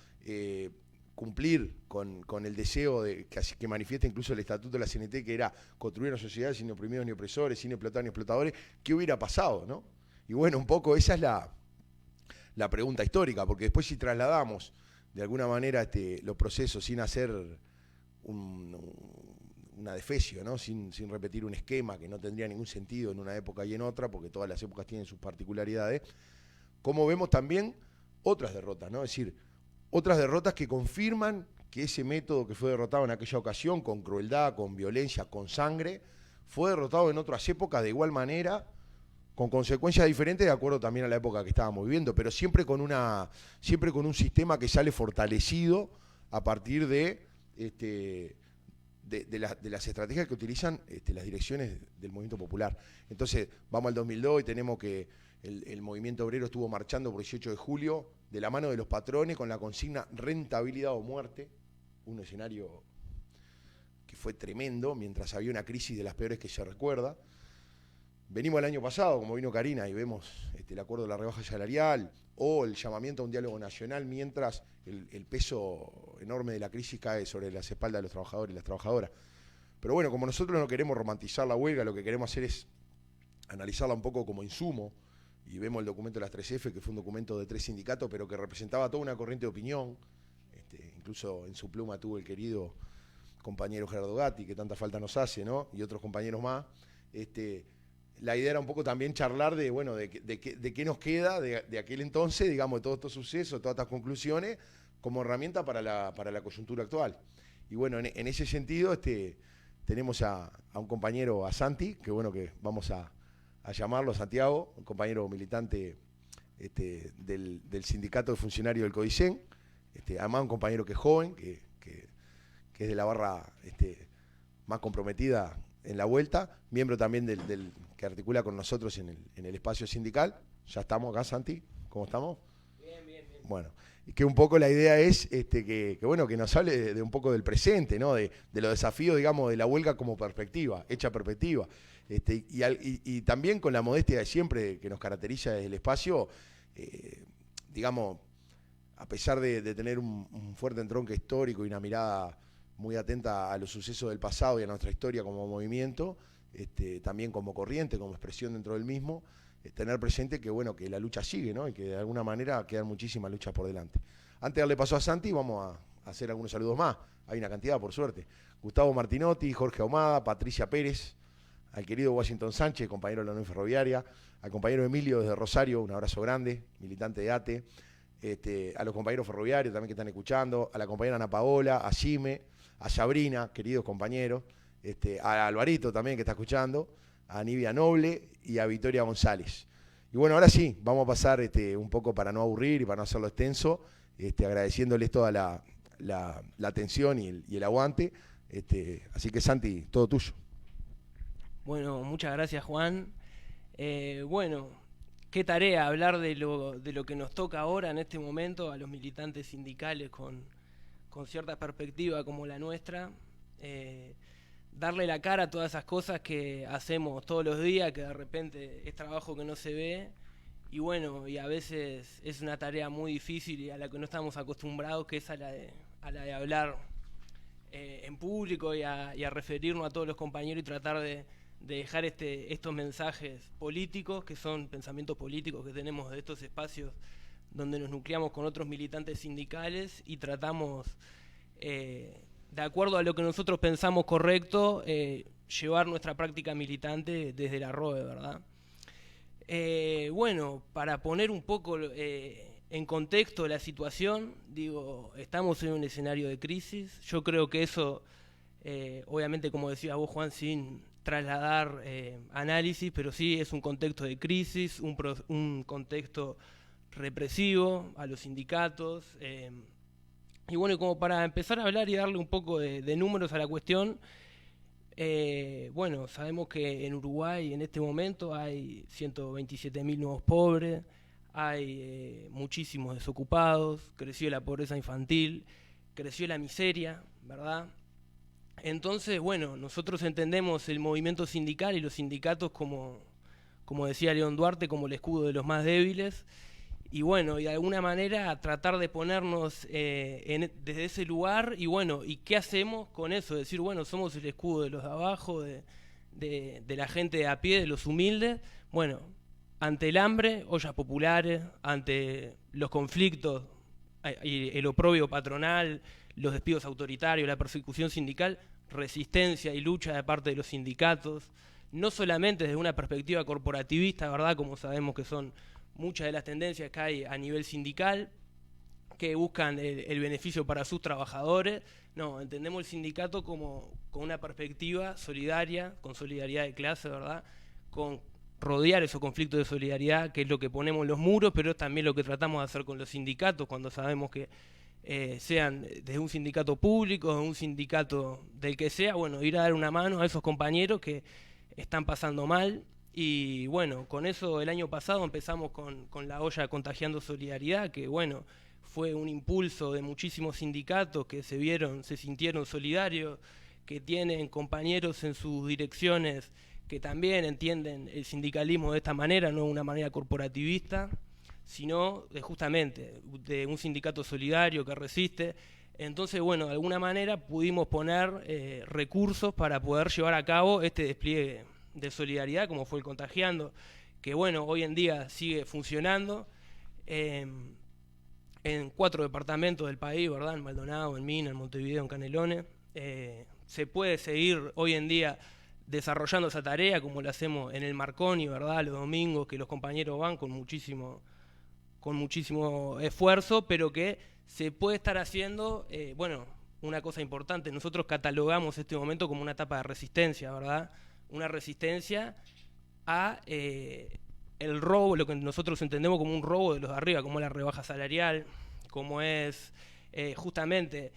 [SPEAKER 2] cumplir con el deseo que manifiesta incluso el Estatuto de la CNT, que era construir una sociedad sin oprimidos ni opresores, sin explotar ni explotadores, ¿qué hubiera pasado, no? Y bueno, un poco esa es la pregunta histórica, porque después si trasladamos de alguna manera los procesos sin hacer una defecio, ¿no? Sin repetir un esquema que no tendría ningún sentido en una época y en otra, porque todas las épocas tienen sus particularidades, como vemos también otras derrotas, ¿no? Es decir, otras derrotas que confirman que ese método que fue derrotado en aquella ocasión, con crueldad, con violencia, con sangre, fue derrotado en otras épocas de igual manera, con consecuencias diferentes de acuerdo también a la época que estábamos viviendo, pero siempre con un sistema que sale fortalecido a partir de las estrategias que utilizan las direcciones del movimiento popular. Entonces, vamos al 2002 y tenemos que el movimiento obrero estuvo marchando por 18 de julio de la mano de los patrones con la consigna rentabilidad o muerte, un escenario que fue tremendo, mientras había una crisis de las peores que se recuerda. Venimos el año pasado, como vino Karina, y vemos el acuerdo de la rebaja salarial o el llamamiento a un diálogo nacional, mientras el peso enorme de la crisis cae sobre las espaldas de los trabajadores y las trabajadoras. Pero bueno, como nosotros no queremos romantizar la huelga, lo que queremos hacer es analizarla un poco como insumo, y vemos el documento de las 3F, que fue un documento de 3 sindicatos, pero que representaba toda una corriente de opinión. Incluso en su pluma tuvo el querido compañero Gerardo Gatti, que tanta falta nos hace, ¿no? Y otros compañeros más. La idea era un poco también charlar de qué nos queda de aquel entonces, digamos, de todos estos sucesos, todas estas conclusiones, como herramienta para la coyuntura actual. Y bueno, en ese sentido tenemos a un compañero, a Santi, que bueno, que vamos a llamarlo, Santiago, un compañero militante del sindicato de funcionarios del CODICEN, además un compañero que es joven, que es de la barra más comprometida en la vuelta, miembro también que articula con nosotros en el espacio sindical. Ya estamos acá, Santi, ¿cómo estamos? Bien. Bueno, y que un poco la idea es que nos hable de un poco del presente, ¿no? De los desafíos, digamos, de la huelga como perspectiva, hecha perspectiva. Y también con la modestia de siempre que nos caracteriza desde el espacio, digamos, a pesar de tener un fuerte entronque histórico y una mirada muy atenta a los sucesos del pasado y a nuestra historia como movimiento, también como corriente, como expresión dentro del mismo, tener presente que la lucha sigue, ¿no? Y que de alguna manera quedan muchísimas luchas por delante. Antes de darle paso a Santi, vamos a hacer algunos saludos más. Hay una cantidad, por suerte. Gustavo Martinotti, Jorge Ahumada, Patricia Pérez, al querido Washington Sánchez, compañero de la Unión Ferroviaria, al compañero Emilio desde Rosario, un abrazo grande, militante de ATE, a los compañeros ferroviarios también que están escuchando, a la compañera Ana Paola, a Jime, a Sabrina, queridos compañeros, a Alvarito también que está escuchando, a Nivia Noble y a Victoria González. Y bueno, ahora sí, vamos a pasar un poco para no aburrir y para no hacerlo extenso, agradeciéndoles toda la atención y el aguante. Así que Santi, todo tuyo.
[SPEAKER 6] Bueno, muchas gracias, Juan. Bueno, qué tarea hablar de lo que nos toca ahora en este momento a los militantes sindicales con cierta perspectiva como la nuestra. Darle la cara a todas esas cosas que hacemos todos los días, que de repente es trabajo que no se ve, y bueno, y a veces es una tarea muy difícil y a la que no estamos acostumbrados, que es a la de hablar en público y a referirnos a todos los compañeros y tratar de dejar estos mensajes políticos, que son pensamientos políticos que tenemos de estos espacios donde nos nucleamos con otros militantes sindicales y tratamos, de acuerdo a lo que nosotros pensamos correcto, llevar nuestra práctica militante desde la ROE, ¿verdad? Bueno, para poner un poco en contexto la situación, digo, estamos en un escenario de crisis. Yo creo que eso, obviamente, como decías vos, Juan, sin trasladar análisis, pero sí es un contexto de crisis, un contexto represivo a los sindicatos. Y bueno, como para empezar a hablar y darle un poco de números a la cuestión, bueno, sabemos que en Uruguay en este momento hay 127.000 nuevos pobres, hay muchísimos desocupados, creció la pobreza infantil, creció la miseria, ¿verdad? Entonces, bueno, nosotros entendemos el movimiento sindical y los sindicatos como decía León Duarte, como el escudo de los más débiles. Y bueno, y de alguna manera tratar de ponernos desde ese lugar, y bueno, ¿y qué hacemos con eso? Decir, bueno, somos el escudo de los de abajo, de la gente de a pie, de los humildes. Bueno, ante el hambre, ollas populares, ante los conflictos y el oprobio patronal, los despidos autoritarios, la persecución sindical, resistencia y lucha de parte de los sindicatos, no solamente desde una perspectiva corporativista, ¿verdad?, como sabemos que son muchas de las tendencias que hay a nivel sindical, que buscan el beneficio para sus trabajadores. No, entendemos el sindicato como con una perspectiva solidaria, con solidaridad de clase, ¿verdad?, con rodear esos conflictos de solidaridad, que es lo que ponemos en los muros, pero es también lo que tratamos de hacer con los sindicatos, cuando sabemos que sean desde un sindicato público, de un sindicato del que sea, bueno, ir a dar una mano a esos compañeros que están pasando mal. Y bueno, con eso el año pasado empezamos con la olla Contagiando Solidaridad, que bueno, fue un impulso de muchísimos sindicatos que se sintieron solidarios, que tienen compañeros en sus direcciones que también entienden el sindicalismo de esta manera, no de una manera corporativista, sino justamente de un sindicato solidario que resiste. Entonces, bueno, de alguna manera pudimos poner recursos para poder llevar a cabo este despliegue de solidaridad, como fue el Contagiando, que bueno, hoy en día sigue funcionando en 4 departamentos del país, ¿verdad?, en Maldonado, en Minas, en Montevideo, en Canelones. Se puede seguir hoy en día desarrollando esa tarea, como lo hacemos en el Marconi, ¿verdad?, los domingos, que los compañeros van con muchísimo esfuerzo, pero que se puede estar haciendo, bueno, una cosa importante, nosotros catalogamos este momento como una etapa de resistencia, ¿verdad?, una resistencia a el robo, lo que nosotros entendemos como un robo de los de arriba, como la rebaja salarial, como es justamente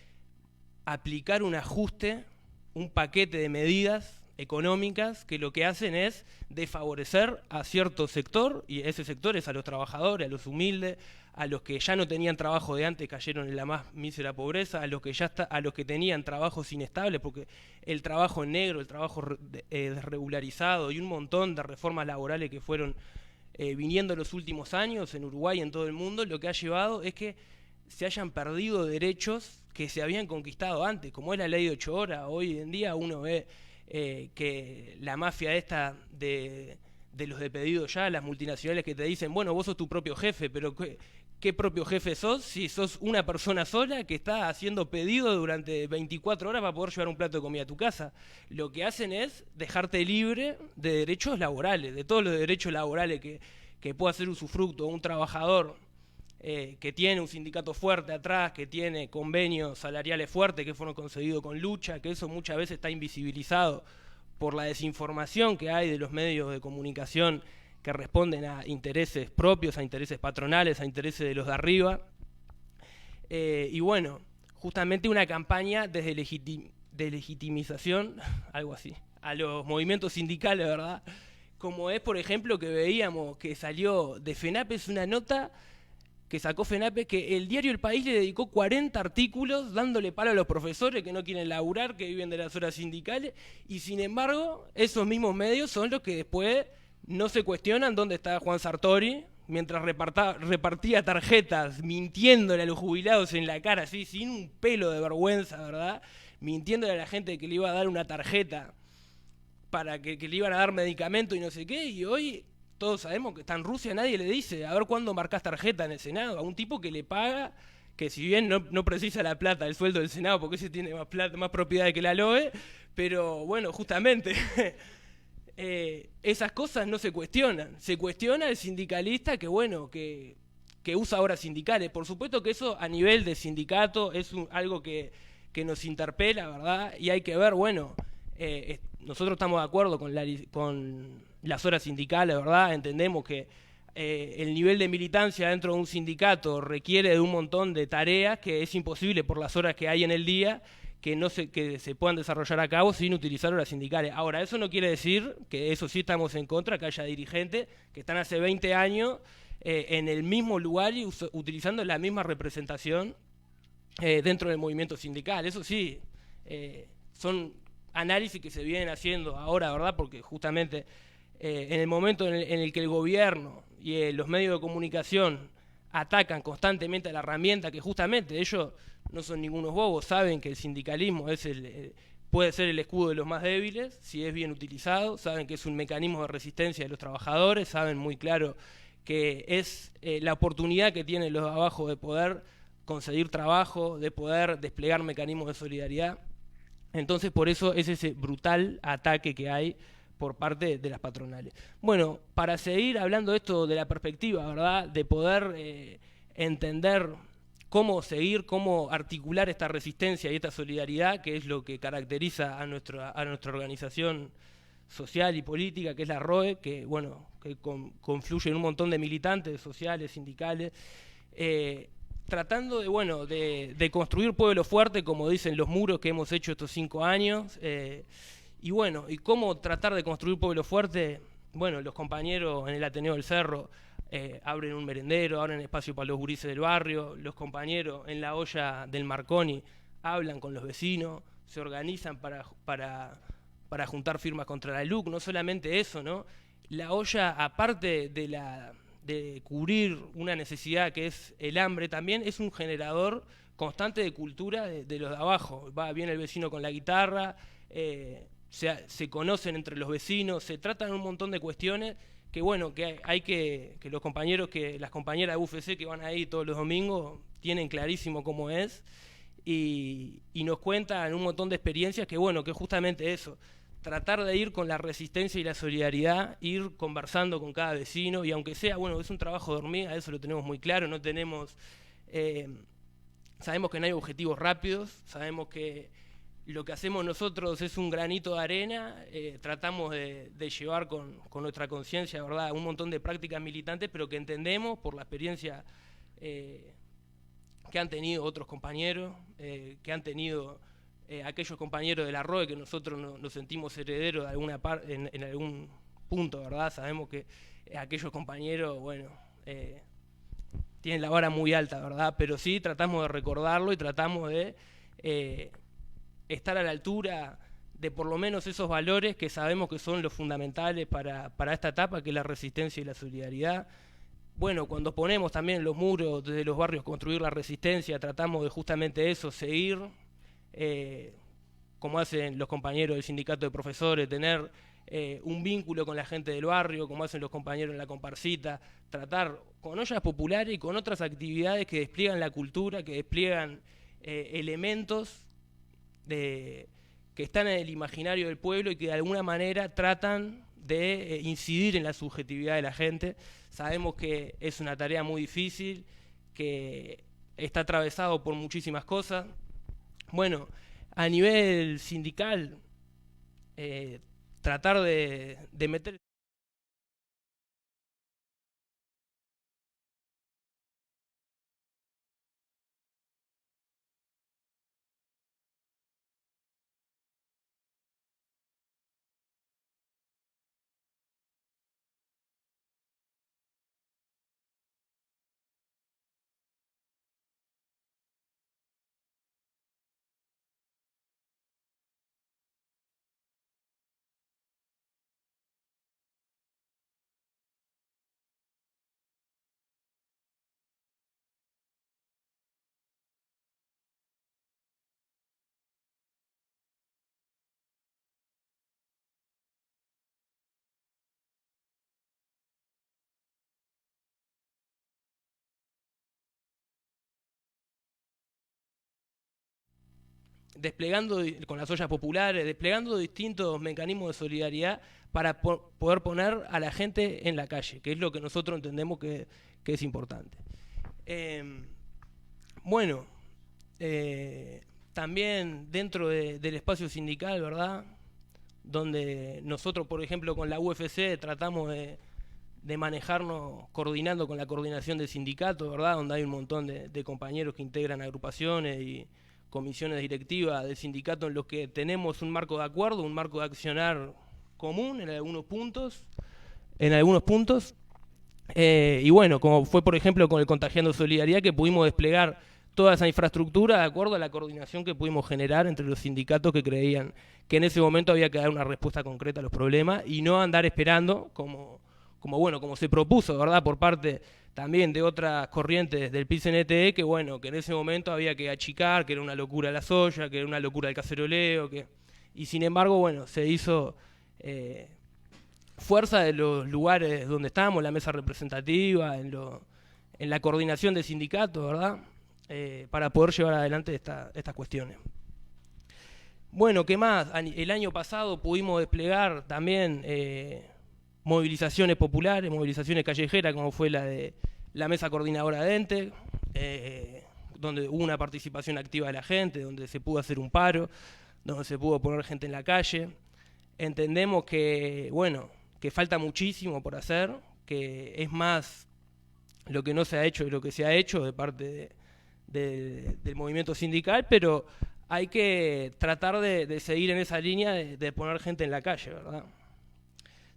[SPEAKER 6] aplicar un ajuste, un paquete de medidas económicas que lo que hacen es desfavorecer a cierto sector, y ese sector es a los trabajadores, a los humildes, a los que ya no tenían trabajo de antes, cayeron en la más mísera pobreza, a los que tenían trabajos inestables, porque el trabajo en negro, el trabajo desregularizado y un montón de reformas laborales que fueron viniendo en los últimos años en Uruguay y en todo el mundo, lo que ha llevado es que se hayan perdido derechos que se habían conquistado antes, como es la ley de 8 horas. Hoy en día uno ve que la mafia esta de los despedidos ya, las multinacionales que te dicen, bueno, vos sos tu propio jefe, pero ¿qué propio jefe sos si sos una persona sola que está haciendo pedido durante 24 horas para poder llevar un plato de comida a tu casa? Lo que hacen es dejarte libre de derechos laborales, de todos los derechos laborales que pueda hacer usufructo un trabajador que tiene un sindicato fuerte atrás, que tiene convenios salariales fuertes que fueron conseguidos con lucha, que eso muchas veces está invisibilizado por la desinformación que hay de los medios de comunicación que responden a intereses propios, a intereses patronales, a intereses de los de arriba. Y bueno, justamente una campaña de legitimización, algo así, a los movimientos sindicales, ¿verdad? Como es, por ejemplo, que veíamos que salió de FENAPE, es una nota que sacó FENAPE, que el diario El País le dedicó 40 artículos dándole palo a los profesores que no quieren laburar, que viven de las horas sindicales, y sin embargo, esos mismos medios son los que después no se cuestionan dónde está Juan Sartori, mientras repartía tarjetas, mintiéndole a los jubilados en la cara, así, sin un pelo de vergüenza, ¿verdad? Mintiéndole a la gente que le iba a dar una tarjeta para que le iban a dar medicamento y no sé qué, y hoy todos sabemos que está en Rusia, nadie le dice, a ver cuándo marcás tarjeta en el Senado, a un tipo que le paga, que si bien no precisa la plata, el sueldo del Senado, porque ese tiene más plata, más propiedades que la LOE, pero bueno, justamente esas cosas no se cuestionan. Se cuestiona el sindicalista que bueno, que usa horas sindicales. Por supuesto que eso a nivel de sindicato es algo que nos interpela, ¿verdad? Y hay que ver, bueno, nosotros estamos de acuerdo con las horas sindicales, ¿verdad? Entendemos que el nivel de militancia dentro de un sindicato requiere de un montón de tareas que es imposible por las horas que hay en el día que se puedan desarrollar a cabo sin utilizar horas sindicales. Ahora, eso no quiere decir que eso sí estamos en contra, que haya dirigentes que están hace 20 años en el mismo lugar y utilizando la misma representación dentro del movimiento sindical. Eso sí, son análisis que se vienen haciendo ahora, ¿verdad? Porque justamente en el momento en el que el gobierno y los medios de comunicación atacan constantemente a la herramienta, que justamente ellos no son ningunos bobos, saben que el sindicalismo puede ser el escudo de los más débiles, si es bien utilizado, saben que es un mecanismo de resistencia de los trabajadores, saben muy claro que es la oportunidad que tienen los de abajo de poder conseguir trabajo, de poder desplegar mecanismos de solidaridad. Entonces, por eso es ese brutal ataque que hay por parte de las patronales. Bueno, para seguir hablando de esto de la perspectiva, ¿verdad?, de poder entender cómo seguir, cómo articular esta resistencia y esta solidaridad, que es lo que caracteriza a nuestra organización social y política, que es la ROE, que bueno, que confluye en un montón de militantes sociales, sindicales, tratando de construir pueblo fuerte, como dicen los muros que hemos hecho estos 5 años, y bueno, ¿y cómo tratar de construir pueblo fuerte? Bueno, los compañeros en el Ateneo del Cerro abren un merendero, abren espacio para los gurises del barrio, los compañeros en la olla del Marconi hablan con los vecinos, se organizan para juntar firmas contra la LUC. No solamente eso, ¿no? La olla, aparte de cubrir una necesidad que es el hambre, también es un generador constante de cultura de los de abajo. Viene el vecino con la guitarra, se conocen entre los vecinos, se tratan un montón de cuestiones que bueno, que hay que los compañeros, las compañeras de UFC que van ahí todos los domingos tienen clarísimo cómo es y nos cuentan un montón de experiencias que bueno, que justamente eso, tratar de ir con la resistencia y la solidaridad, ir conversando con cada vecino y aunque sea, bueno, es un trabajo de hormiga, eso lo tenemos muy claro, no tenemos, sabemos que no hay objetivos rápidos, sabemos que lo que hacemos nosotros es un granito de arena, tratamos de llevar con nuestra conciencia, ¿verdad?, un montón de prácticas militantes, pero que entendemos por la experiencia que han tenido otros compañeros, que han tenido aquellos compañeros de la ROE, que nosotros nos sentimos herederos de alguna en algún punto, ¿verdad? Sabemos que aquellos compañeros, bueno, tienen la vara muy alta, ¿verdad? Pero sí tratamos de recordarlo y tratamos de estar a la altura de por lo menos esos valores que sabemos que son los fundamentales para esta etapa, que es la resistencia y la solidaridad. Bueno, cuando ponemos también los muros desde los barrios, construir la resistencia, tratamos de justamente eso, seguir, como hacen los compañeros del sindicato de profesores, tener un vínculo con la gente del barrio, como hacen los compañeros en la comparsita, tratar con ollas populares y con otras actividades que despliegan la cultura, que despliegan elementos que están en el imaginario del pueblo y que de alguna manera tratan de incidir en la subjetividad de la gente. Sabemos que es una tarea muy difícil, que está atravesado por muchísimas cosas. Bueno, a nivel sindical tratar de meter... desplegando con las ollas populares, desplegando distintos mecanismos de solidaridad para poder poner a la gente en la calle, que es lo que nosotros entendemos que es importante. Bueno, también dentro del espacio sindical, ¿verdad?, donde nosotros, por ejemplo, con la UFC tratamos de manejarnos coordinando con la coordinación del sindicato, ¿verdad?, donde hay un montón de compañeros que integran agrupaciones y comisiones directivas del sindicato en los que tenemos un marco de acuerdo, un marco de accionar común en algunos puntos, y bueno, como fue por ejemplo con el Contagiando Solidaridad, que pudimos desplegar toda esa infraestructura de acuerdo a la coordinación que pudimos generar entre los sindicatos que creían que en ese momento había que dar una respuesta concreta a los problemas y no andar esperando como se propuso, ¿verdad?, por parte también de otras corrientes del PIT-CNT, que bueno, que en ese momento había que achicar, que era una locura la soya, que era una locura el caceroleo, y sin embargo, bueno, se hizo fuerza de los lugares donde estábamos, la mesa representativa, en la coordinación del sindicato, ¿verdad?, para poder llevar adelante estas cuestiones. Bueno, ¿qué más? El año pasado pudimos desplegar también movilizaciones populares, movilizaciones callejeras, como fue la de la mesa coordinadora de ENTE, donde hubo una participación activa de la gente, donde se pudo hacer un paro, donde se pudo poner gente en la calle. Entendemos que, bueno, que falta muchísimo por hacer, que es más lo que no se ha hecho de lo que se ha hecho de parte del movimiento sindical, pero hay que tratar de seguir en esa línea de poner gente en la calle, ¿verdad?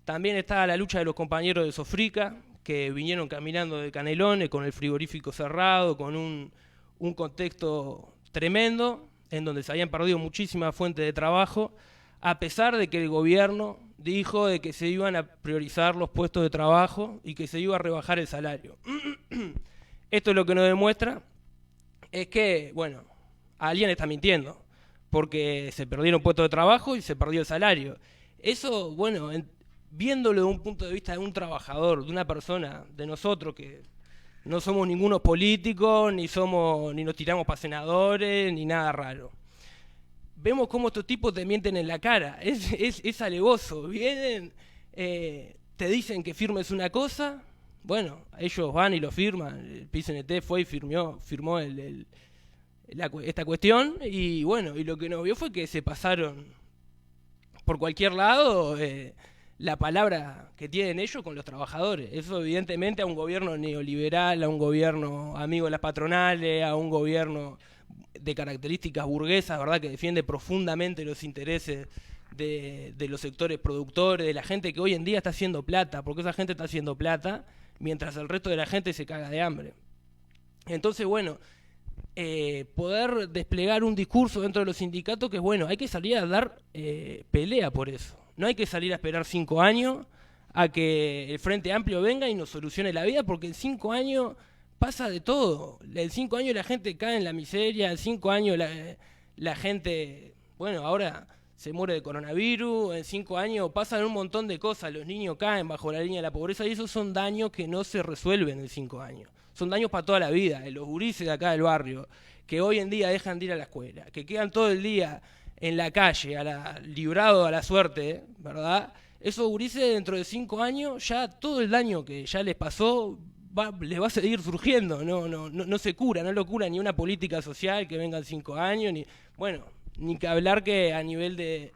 [SPEAKER 6] También está la lucha de los compañeros de Sofrica, que vinieron caminando de Canelones con el frigorífico cerrado, con un contexto tremendo, en donde se habían perdido muchísimas fuentes de trabajo, a pesar de que el gobierno dijo de que se iban a priorizar los puestos de trabajo y que se iba a rebajar el salario. Esto es lo que nos demuestra es que, bueno, alguien está mintiendo, porque se perdieron puestos de trabajo y se perdió el salario. Eso, bueno, viéndolo de un punto de vista de un trabajador, de una persona, de nosotros que no somos ningunos políticos, ni nos tiramos para senadores, ni nada raro. Vemos cómo estos tipos te mienten en la cara, es alevoso. Vienen, te dicen que firmes una cosa, bueno, ellos van y lo firman, el PIT-CNT fue y firmó esta cuestión, y bueno, y lo que nos vio fue que se pasaron por cualquier lado la palabra que tienen ellos con los trabajadores. Eso evidentemente a un gobierno neoliberal, a un gobierno amigo de las patronales, a un gobierno de características burguesas, ¿verdad?, que defiende profundamente los intereses de los sectores productores, de la gente que hoy en día está haciendo plata, porque esa gente está haciendo plata, mientras el resto de la gente se caga de hambre. Entonces, bueno, poder desplegar un discurso dentro de los sindicatos que, bueno, hay que salir a dar pelea por eso. No hay que salir a esperar 5 años a que el Frente Amplio venga y nos solucione la vida, porque en 5 años pasa de todo. En 5 años la gente cae en la miseria, en 5 años la gente, bueno, ahora se muere de coronavirus, en 5 años pasan un montón de cosas, los niños caen bajo la línea de la pobreza, y esos son daños que no se resuelven en 5 años. Son daños para toda la vida. Los gurises de acá del barrio, que hoy en día dejan de ir a la escuela, que quedan todo el día en la calle, librado a la suerte, ¿verdad? Esos gurises dentro de 5 años, ya todo el daño que ya les pasó, les va a seguir surgiendo, no se cura, no lo cura ni una política social que venga en 5 años, ni que hablar que a nivel de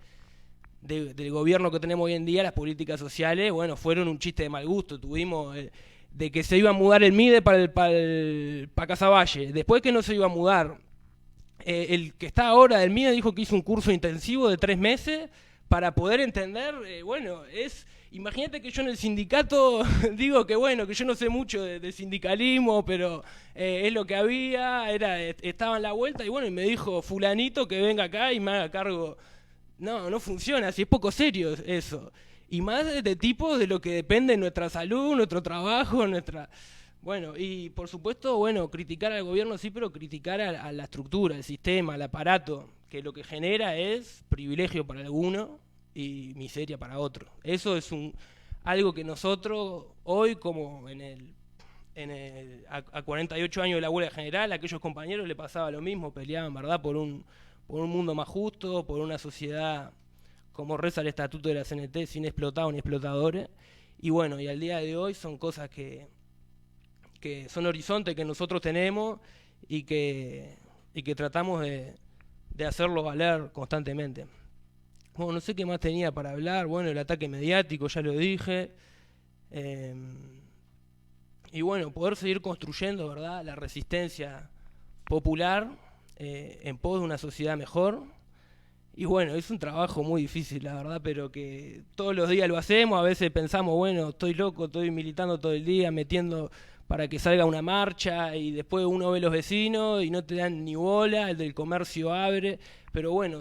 [SPEAKER 6] del gobierno que tenemos hoy en día, las políticas sociales, bueno, fueron un chiste de mal gusto. Tuvimos de que se iba a mudar el MIDE para Casaballe, después que no se iba a mudar. El que está ahora del MIDE dijo que hizo un curso intensivo de 3 meses para poder entender, imagínate que yo en el sindicato digo que bueno, que yo no sé mucho de sindicalismo, pero es lo que había, estaba en la vuelta y bueno, y me dijo fulanito que venga acá y me haga cargo. No funciona, así es poco serio eso. Y más de tipos de lo que depende nuestra salud, nuestro trabajo, Bueno, y por supuesto, bueno, criticar al gobierno sí, pero criticar a la estructura, al sistema, al aparato, que lo que genera es privilegio para algunos y miseria para otros. Eso es algo que nosotros hoy, como a 48 años de la huelga general, a aquellos compañeros le pasaba lo mismo, peleaban, ¿verdad?, por un mundo más justo, por una sociedad, como reza el estatuto de la CNT, sin explotados ni explotadores. Y bueno, y al día de hoy son cosas que son horizontes que nosotros tenemos y que tratamos de hacerlo valer constantemente. Bueno, no sé qué más tenía para hablar. Bueno, el ataque mediático, ya lo dije. Y bueno, poder seguir construyendo, ¿verdad?, la resistencia popular en pos de una sociedad mejor. Y bueno, es un trabajo muy difícil, la verdad, pero que todos los días lo hacemos. A veces pensamos, bueno, estoy loco, estoy militando todo el día, metiendo para que salga una marcha, y después uno ve los vecinos y no te dan ni bola, el del comercio abre. Pero bueno,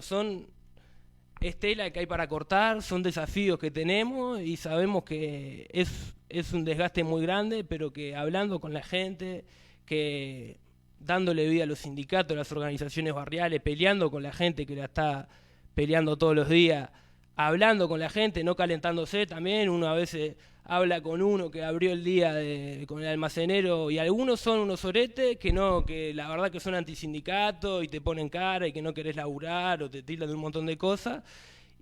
[SPEAKER 6] es tela que hay para cortar, son desafíos que tenemos y sabemos que es un desgaste muy grande, pero que hablando con la gente, que dándole vida a los sindicatos, a las organizaciones barriales, peleando con la gente que la está peleando todos los días, hablando con la gente, no calentándose también. Uno a veces habla con uno que abrió el día con el almacenero y algunos son unos oretes que la verdad que son antisindicatos y te ponen cara y que no querés laburar o te tildan de un montón de cosas.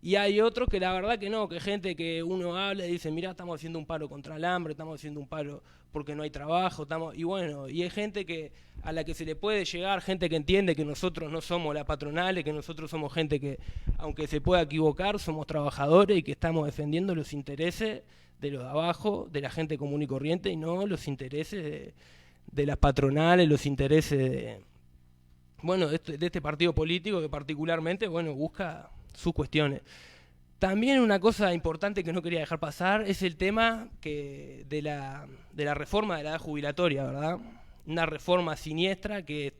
[SPEAKER 6] Y hay otros que la verdad que no, que gente que uno habla y dice, mirá, estamos haciendo un paro contra el hambre, estamos haciendo un paro porque no hay trabajo, y bueno, y hay gente a la que se le puede llegar, gente que entiende que nosotros no somos la patronal, que nosotros somos gente que, aunque se pueda equivocar, somos trabajadores y que estamos defendiendo los intereses de los de abajo, de la gente común y corriente, y no los intereses de las patronales, los intereses de este partido político que particularmente, bueno, busca sus cuestiones. También una cosa importante que no quería dejar pasar es el tema de la reforma de la edad jubilatoria, ¿verdad? Una reforma siniestra de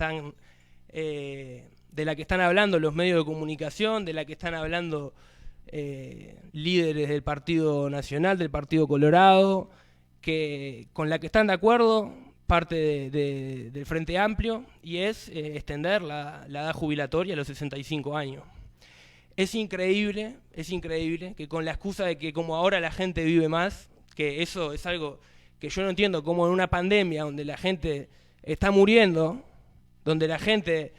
[SPEAKER 6] la que están hablando los medios de comunicación, de la que están hablando líderes del Partido Nacional, del Partido Colorado, con la que están de acuerdo parte del Frente Amplio, y es extender la edad jubilatoria a los 65 años. Es increíble que con la excusa de que como ahora la gente vive más, que eso es algo que yo no entiendo, como en una pandemia donde la gente está muriendo, donde la gente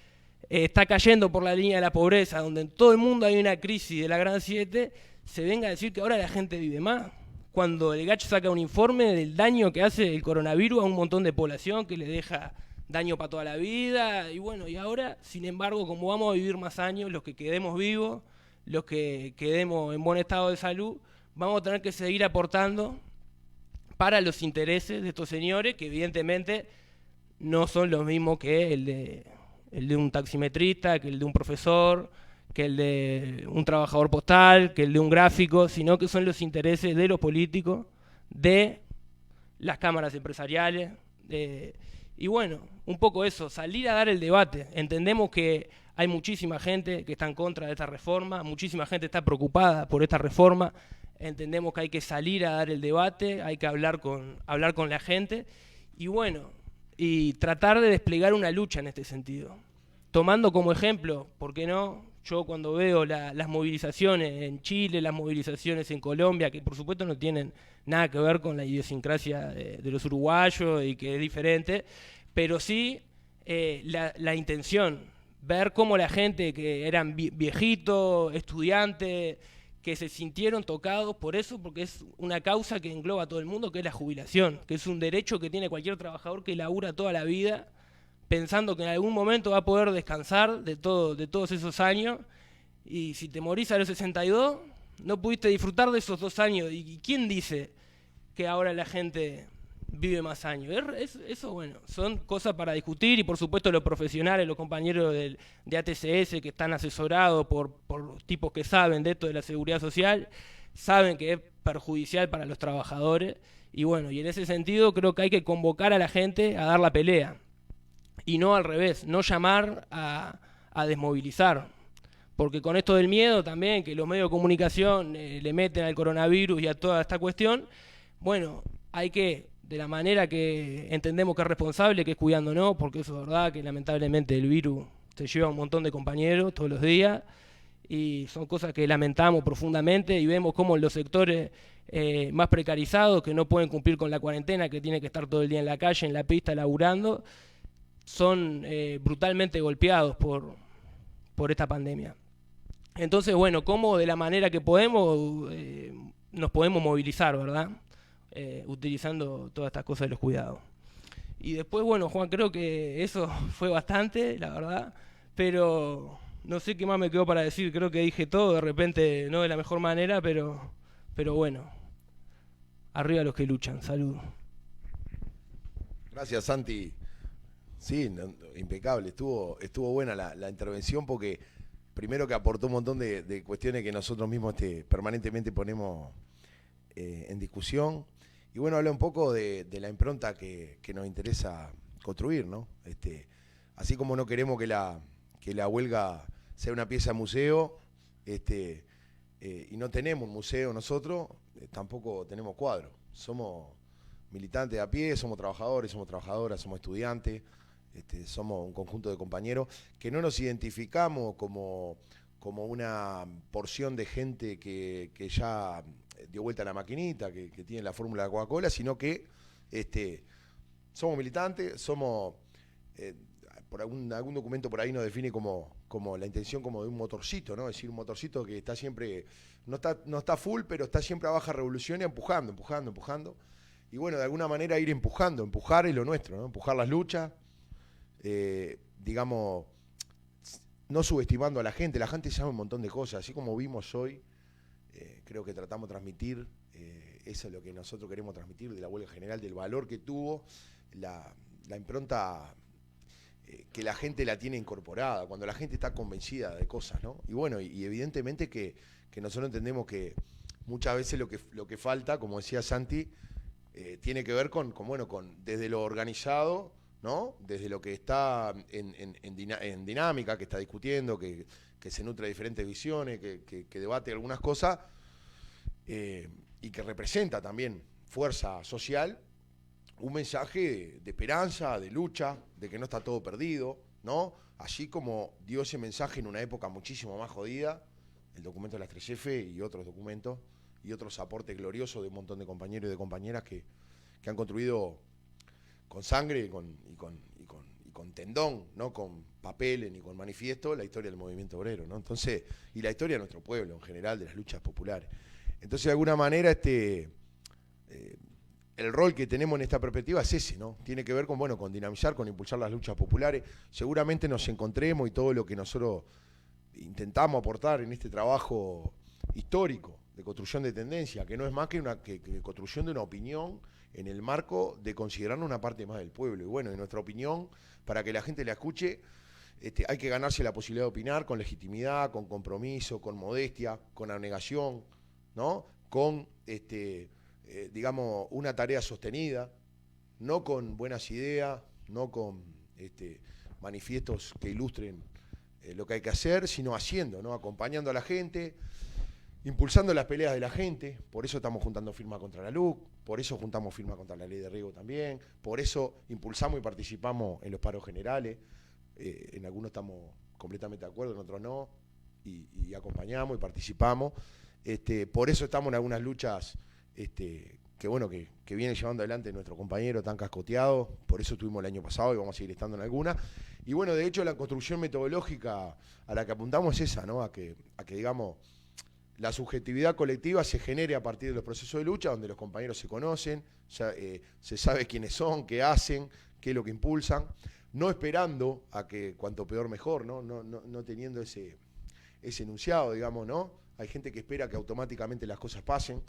[SPEAKER 6] está cayendo por la línea de la pobreza, donde en todo el mundo hay una crisis de la Gran 7, se venga a decir que ahora la gente vive más. Cuando el Gacho saca un informe del daño que hace el coronavirus a un montón de población, que le deja daño para toda la vida, y bueno, y ahora, sin embargo, como vamos a vivir más años, los que quedemos vivos, los que quedemos en buen estado de salud, vamos a tener que seguir aportando para los intereses de estos señores, que evidentemente no son los mismos que el de un taximetrista, que el de un profesor, que el de un trabajador postal, que el de un gráfico, sino que son los intereses de los políticos, de las cámaras empresariales, y bueno, un poco eso, salir a dar el debate. Entendemos que hay muchísima gente que está en contra de esta reforma, muchísima gente está preocupada por esta reforma, entendemos que hay que salir a dar el debate, hay que hablar con la gente, y bueno, y tratar de desplegar una lucha en este sentido. Tomando como ejemplo, ¿por qué no? Yo cuando veo las movilizaciones en Chile, las movilizaciones en Colombia, que por supuesto no tienen nada que ver con la idiosincrasia de los uruguayos y que es diferente, pero sí la intención, ver cómo la gente que eran viejitos, estudiantes, que se sintieron tocados por eso, porque es una causa que engloba a todo el mundo, que es la jubilación, que es un derecho que tiene cualquier trabajador que labura toda la vida, pensando que en algún momento va a poder descansar de todos esos años, y si te morís a los 62, no pudiste disfrutar de esos 2 años. ¿Y quién dice que ahora la gente vive más años? Eso, bueno, son cosas para discutir, y por supuesto los profesionales, los compañeros de ATCS que están asesorados por tipos que saben de esto de la seguridad social, saben que es perjudicial para los trabajadores, y bueno, y en ese sentido creo que hay que convocar a la gente a dar la pelea, y no al revés, no llamar a desmovilizar. Porque con esto del miedo también, que los medios de comunicación le meten al coronavirus y a toda esta cuestión, bueno, hay que, de la manera que entendemos que es responsable, que es cuidándonos, porque eso es verdad que lamentablemente el virus se lleva a un montón de compañeros todos los días, y son cosas que lamentamos profundamente, y vemos cómo los sectores más precarizados, que no pueden cumplir con la cuarentena, que tienen que estar todo el día en la calle, en la pista, laburando, son brutalmente golpeados por esta pandemia. Entonces, bueno, cómo de la manera que podemos nos podemos movilizar, ¿verdad? Utilizando todas estas cosas de los cuidados. Y después, bueno, Juan, creo que eso fue bastante, la verdad, pero no sé qué más me quedó para decir, creo que dije todo, de repente no de la mejor manera, pero bueno, arriba los que luchan, saludos.
[SPEAKER 2] Gracias, Santi. Sí, impecable, estuvo buena la intervención, porque primero que aportó un montón de cuestiones que nosotros mismos permanentemente ponemos en discusión. Y bueno, habla un poco de la impronta que nos interesa construir, ¿no? Así como no queremos que la huelga sea una pieza de museo, y no tenemos un museo nosotros, tampoco tenemos cuadro. Somos militantes a pie, somos trabajadores, somos trabajadoras, somos estudiantes. Somos un conjunto de compañeros que no nos identificamos como una porción de gente que ya dio vuelta a la maquinita, que tiene la fórmula de Coca-Cola, sino que somos militantes, somos, por algún documento por ahí nos define como la intención como de un motorcito, ¿no? Es decir, un motorcito que está siempre, no está full, pero está siempre a baja revolución y empujando. Y bueno, de alguna manera ir empujar es lo nuestro, ¿no? Empujar las luchas. Digamos, no subestimando a la gente sabe un montón de cosas, así como vimos hoy, creo que tratamos de transmitir, eso es lo que nosotros queremos transmitir de la huelga general, del valor que tuvo, la impronta que la gente la tiene incorporada, cuando la gente está convencida de cosas, ¿no? Y bueno, y evidentemente que nosotros entendemos que muchas veces lo que falta, como decía Santi, tiene que ver con desde lo organizado, ¿no? Desde lo que está en dinámica, que está discutiendo, que se nutre de diferentes visiones, que debate algunas cosas, y que representa también fuerza social, un mensaje de esperanza, de lucha, de que no está todo perdido, ¿no? Así como dio ese mensaje en una época muchísimo más jodida, el documento de las 3F y otros documentos, y otros aportes gloriosos de un montón de compañeros y de compañeras que han construido con sangre y con tendón, no con papeles ni con manifiesto, la historia del movimiento obrero, ¿no? Entonces, y la historia de nuestro pueblo en general, de las luchas populares. Entonces, de alguna manera, el rol que tenemos en esta perspectiva es ese, ¿no? Tiene que ver con dinamizar, con impulsar las luchas populares. Seguramente nos encontremos, y todo lo que nosotros intentamos aportar en este trabajo histórico de construcción de tendencia, que no es más que construcción de una opinión en el marco de considerarnos una parte más del pueblo. Y bueno, en nuestra opinión, para que la gente la escuche, hay que ganarse la posibilidad de opinar con legitimidad, con compromiso, con modestia, con abnegación, ¿no? Con, digamos, una tarea sostenida, no con buenas ideas, no con manifiestos que ilustren lo que hay que hacer, sino haciendo, ¿no? Acompañando a la gente, impulsando las peleas de la gente. Por eso estamos juntando firmas contra la LUC, por eso juntamos firmas contra la ley de riego también, por eso impulsamos y participamos en los paros generales. En algunos estamos completamente de acuerdo, en otros no, y acompañamos y participamos. Por eso estamos en algunas luchas que viene llevando adelante nuestro compañero tan cascoteado, por eso estuvimos el año pasado y vamos a seguir estando en algunas. Y bueno, de hecho la construcción metodológica a la que apuntamos es esa, ¿no? A que digamos, la subjetividad colectiva se genere a partir de los procesos de lucha, donde los compañeros se conocen, se sabe quiénes son, qué hacen, qué es lo que impulsan, no esperando a que cuanto peor mejor, no teniendo ese enunciado, digamos, ¿no? hay gente que espera que automáticamente las cosas pasen,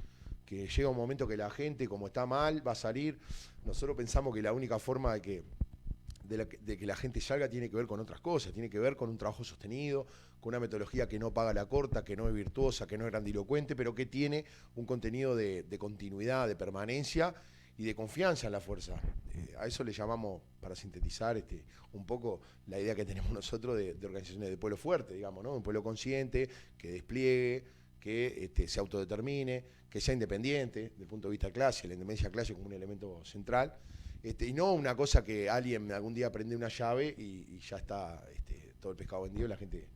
[SPEAKER 2] que llega un momento que la gente, como está mal, va a salir. Nosotros pensamos que la única forma de que la gente salga tiene que ver con otras cosas, tiene que ver con un trabajo sostenido, con una metodología que no paga la corta, que no es virtuosa, que no es grandilocuente, pero que tiene un contenido de continuidad, de permanencia y de confianza en la fuerza. A eso le llamamos, para sintetizar un poco la idea que tenemos nosotros de organizaciones de pueblo fuerte, digamos, ¿no? Un pueblo consciente, que despliegue, que se autodetermine, que sea independiente desde el punto de vista clase, la independencia clase como un elemento central, y no una cosa que alguien algún día prende una llave y ya está todo el pescado vendido y la gente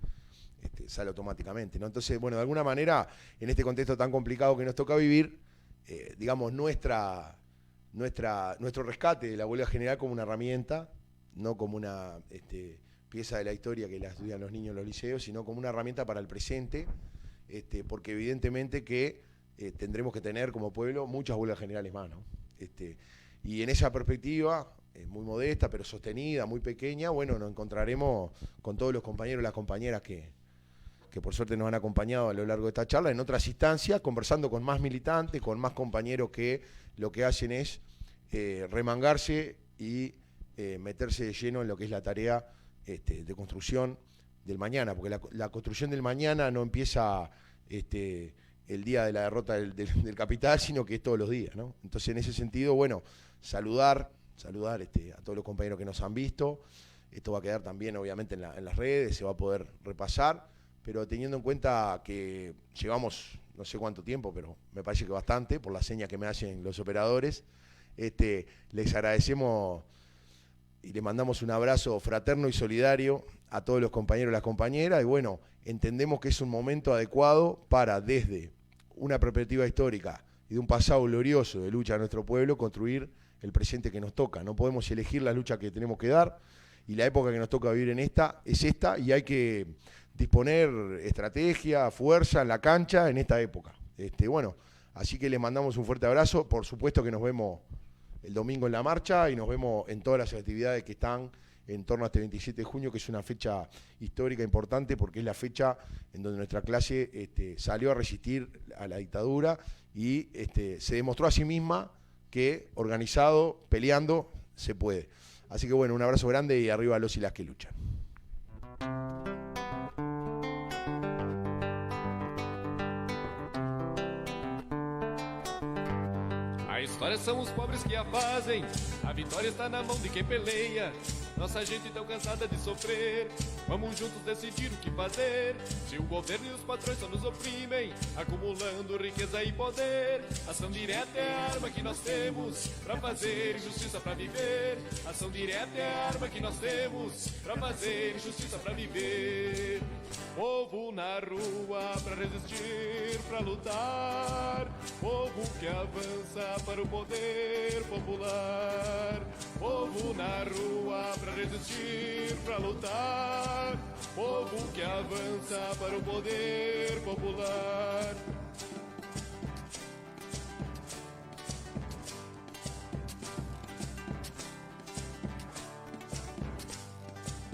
[SPEAKER 2] sale automáticamente, ¿no? Entonces, bueno, de alguna manera, en este contexto tan complicado que nos toca vivir, digamos, nuestro rescate de la huelga general como una herramienta, no como una pieza de la historia que la estudian los niños en los liceos, sino como una herramienta para el presente, porque evidentemente que tendremos que tener como pueblo muchas huelgas generales más, ¿no? Y en esa perspectiva, muy modesta, pero sostenida, muy pequeña, bueno, nos encontraremos con todos los compañeros y las compañeras que por suerte nos han acompañado a lo largo de esta charla, en otras instancias, conversando con más militantes, con más compañeros que lo que hacen es remangarse y meterse de lleno en lo que es la tarea de construcción del mañana, porque la construcción del mañana no empieza el día de la derrota del capital, sino que es todos los días, ¿no? Entonces, en ese sentido, bueno, saludar a todos los compañeros que nos han visto. Esto va a quedar también, obviamente, en las redes, se va a poder repasar, pero teniendo en cuenta que llevamos no sé cuánto tiempo, pero me parece que bastante, por la seña que me hacen los operadores, les agradecemos y le mandamos un abrazo fraterno y solidario a todos los compañeros y las compañeras, y bueno, entendemos que es un momento adecuado para, desde una perspectiva histórica y de un pasado glorioso de lucha de nuestro pueblo, construir el presente que nos toca. No podemos elegir la lucha que tenemos que dar, y la época que nos toca vivir en esta es esta, y hay que disponer estrategia, fuerza en la cancha en esta época. Bueno, así que les mandamos un fuerte abrazo. Por supuesto que nos vemos el domingo en la marcha y nos vemos en todas las actividades que están en torno a este 27 de junio, que es una fecha histórica importante porque es la fecha en donde nuestra clase salió a resistir a la dictadura y se demostró a sí misma que organizado, peleando, se puede. Así que bueno, un abrazo grande y arriba a los y las que luchan.
[SPEAKER 7] A história são os pobres que a fazem, a vitória está na mão de quem peleia. Nossa gente tão cansada de sofrer, vamos juntos decidir o que fazer. Se o governo e os patrões só nos oprimem, acumulando riqueza e poder, ação direta é a arma que nós temos pra fazer justiça pra viver. Ação direta é a arma que nós temos pra fazer justiça pra viver. Povo na rua pra resistir, pra lutar. Povo que avança para o poder popular. Povo na rua pra resistir, pra lutar. Povo que avança para o poder popular.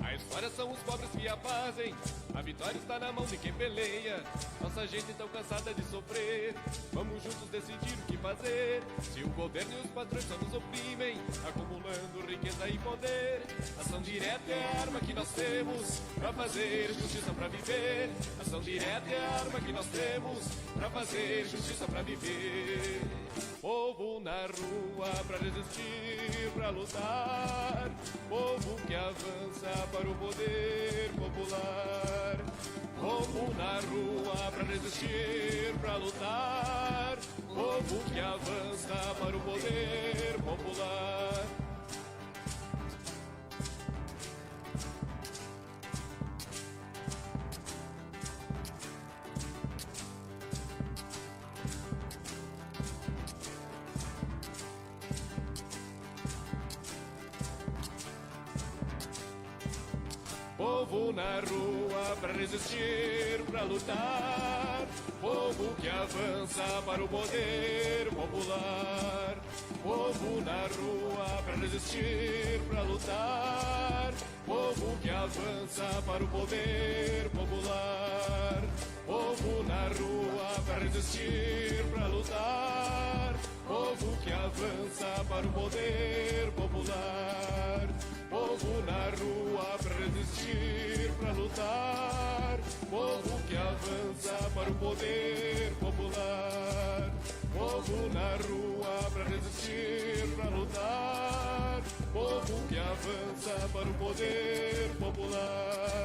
[SPEAKER 7] A história são os pobres que a fazem, a vitória está na mão de quem peleia. Nossa gente tão cansada de sofrer, vamos juntos decidir o que fazer. Se o governo e os patrões só nos oprimem, acumulando riqueza e poder, ação direta é a arma que nós temos pra fazer justiça pra viver. Ação direta é a arma que nós temos pra fazer justiça pra viver. Povo na rua pra resistir, pra lutar. Povo que avança para o poder popular. Povo na rua pra resistir, pra lutar. Povo que avança para o poder popular. Povo na rua pra resistir, pra lutar. Povo que avança para o poder popular. Povo na rua pra resistir, pra lutar. Povo que avança para o poder popular. Povo na rua pra resistir, pra lutar. Povo que avança para o poder popular. Povo na rua pra resistir, pra lutar. Povo que avança para o poder popular. Povo na rua pra resistir, pra lutar. Povo que avança para o poder popular.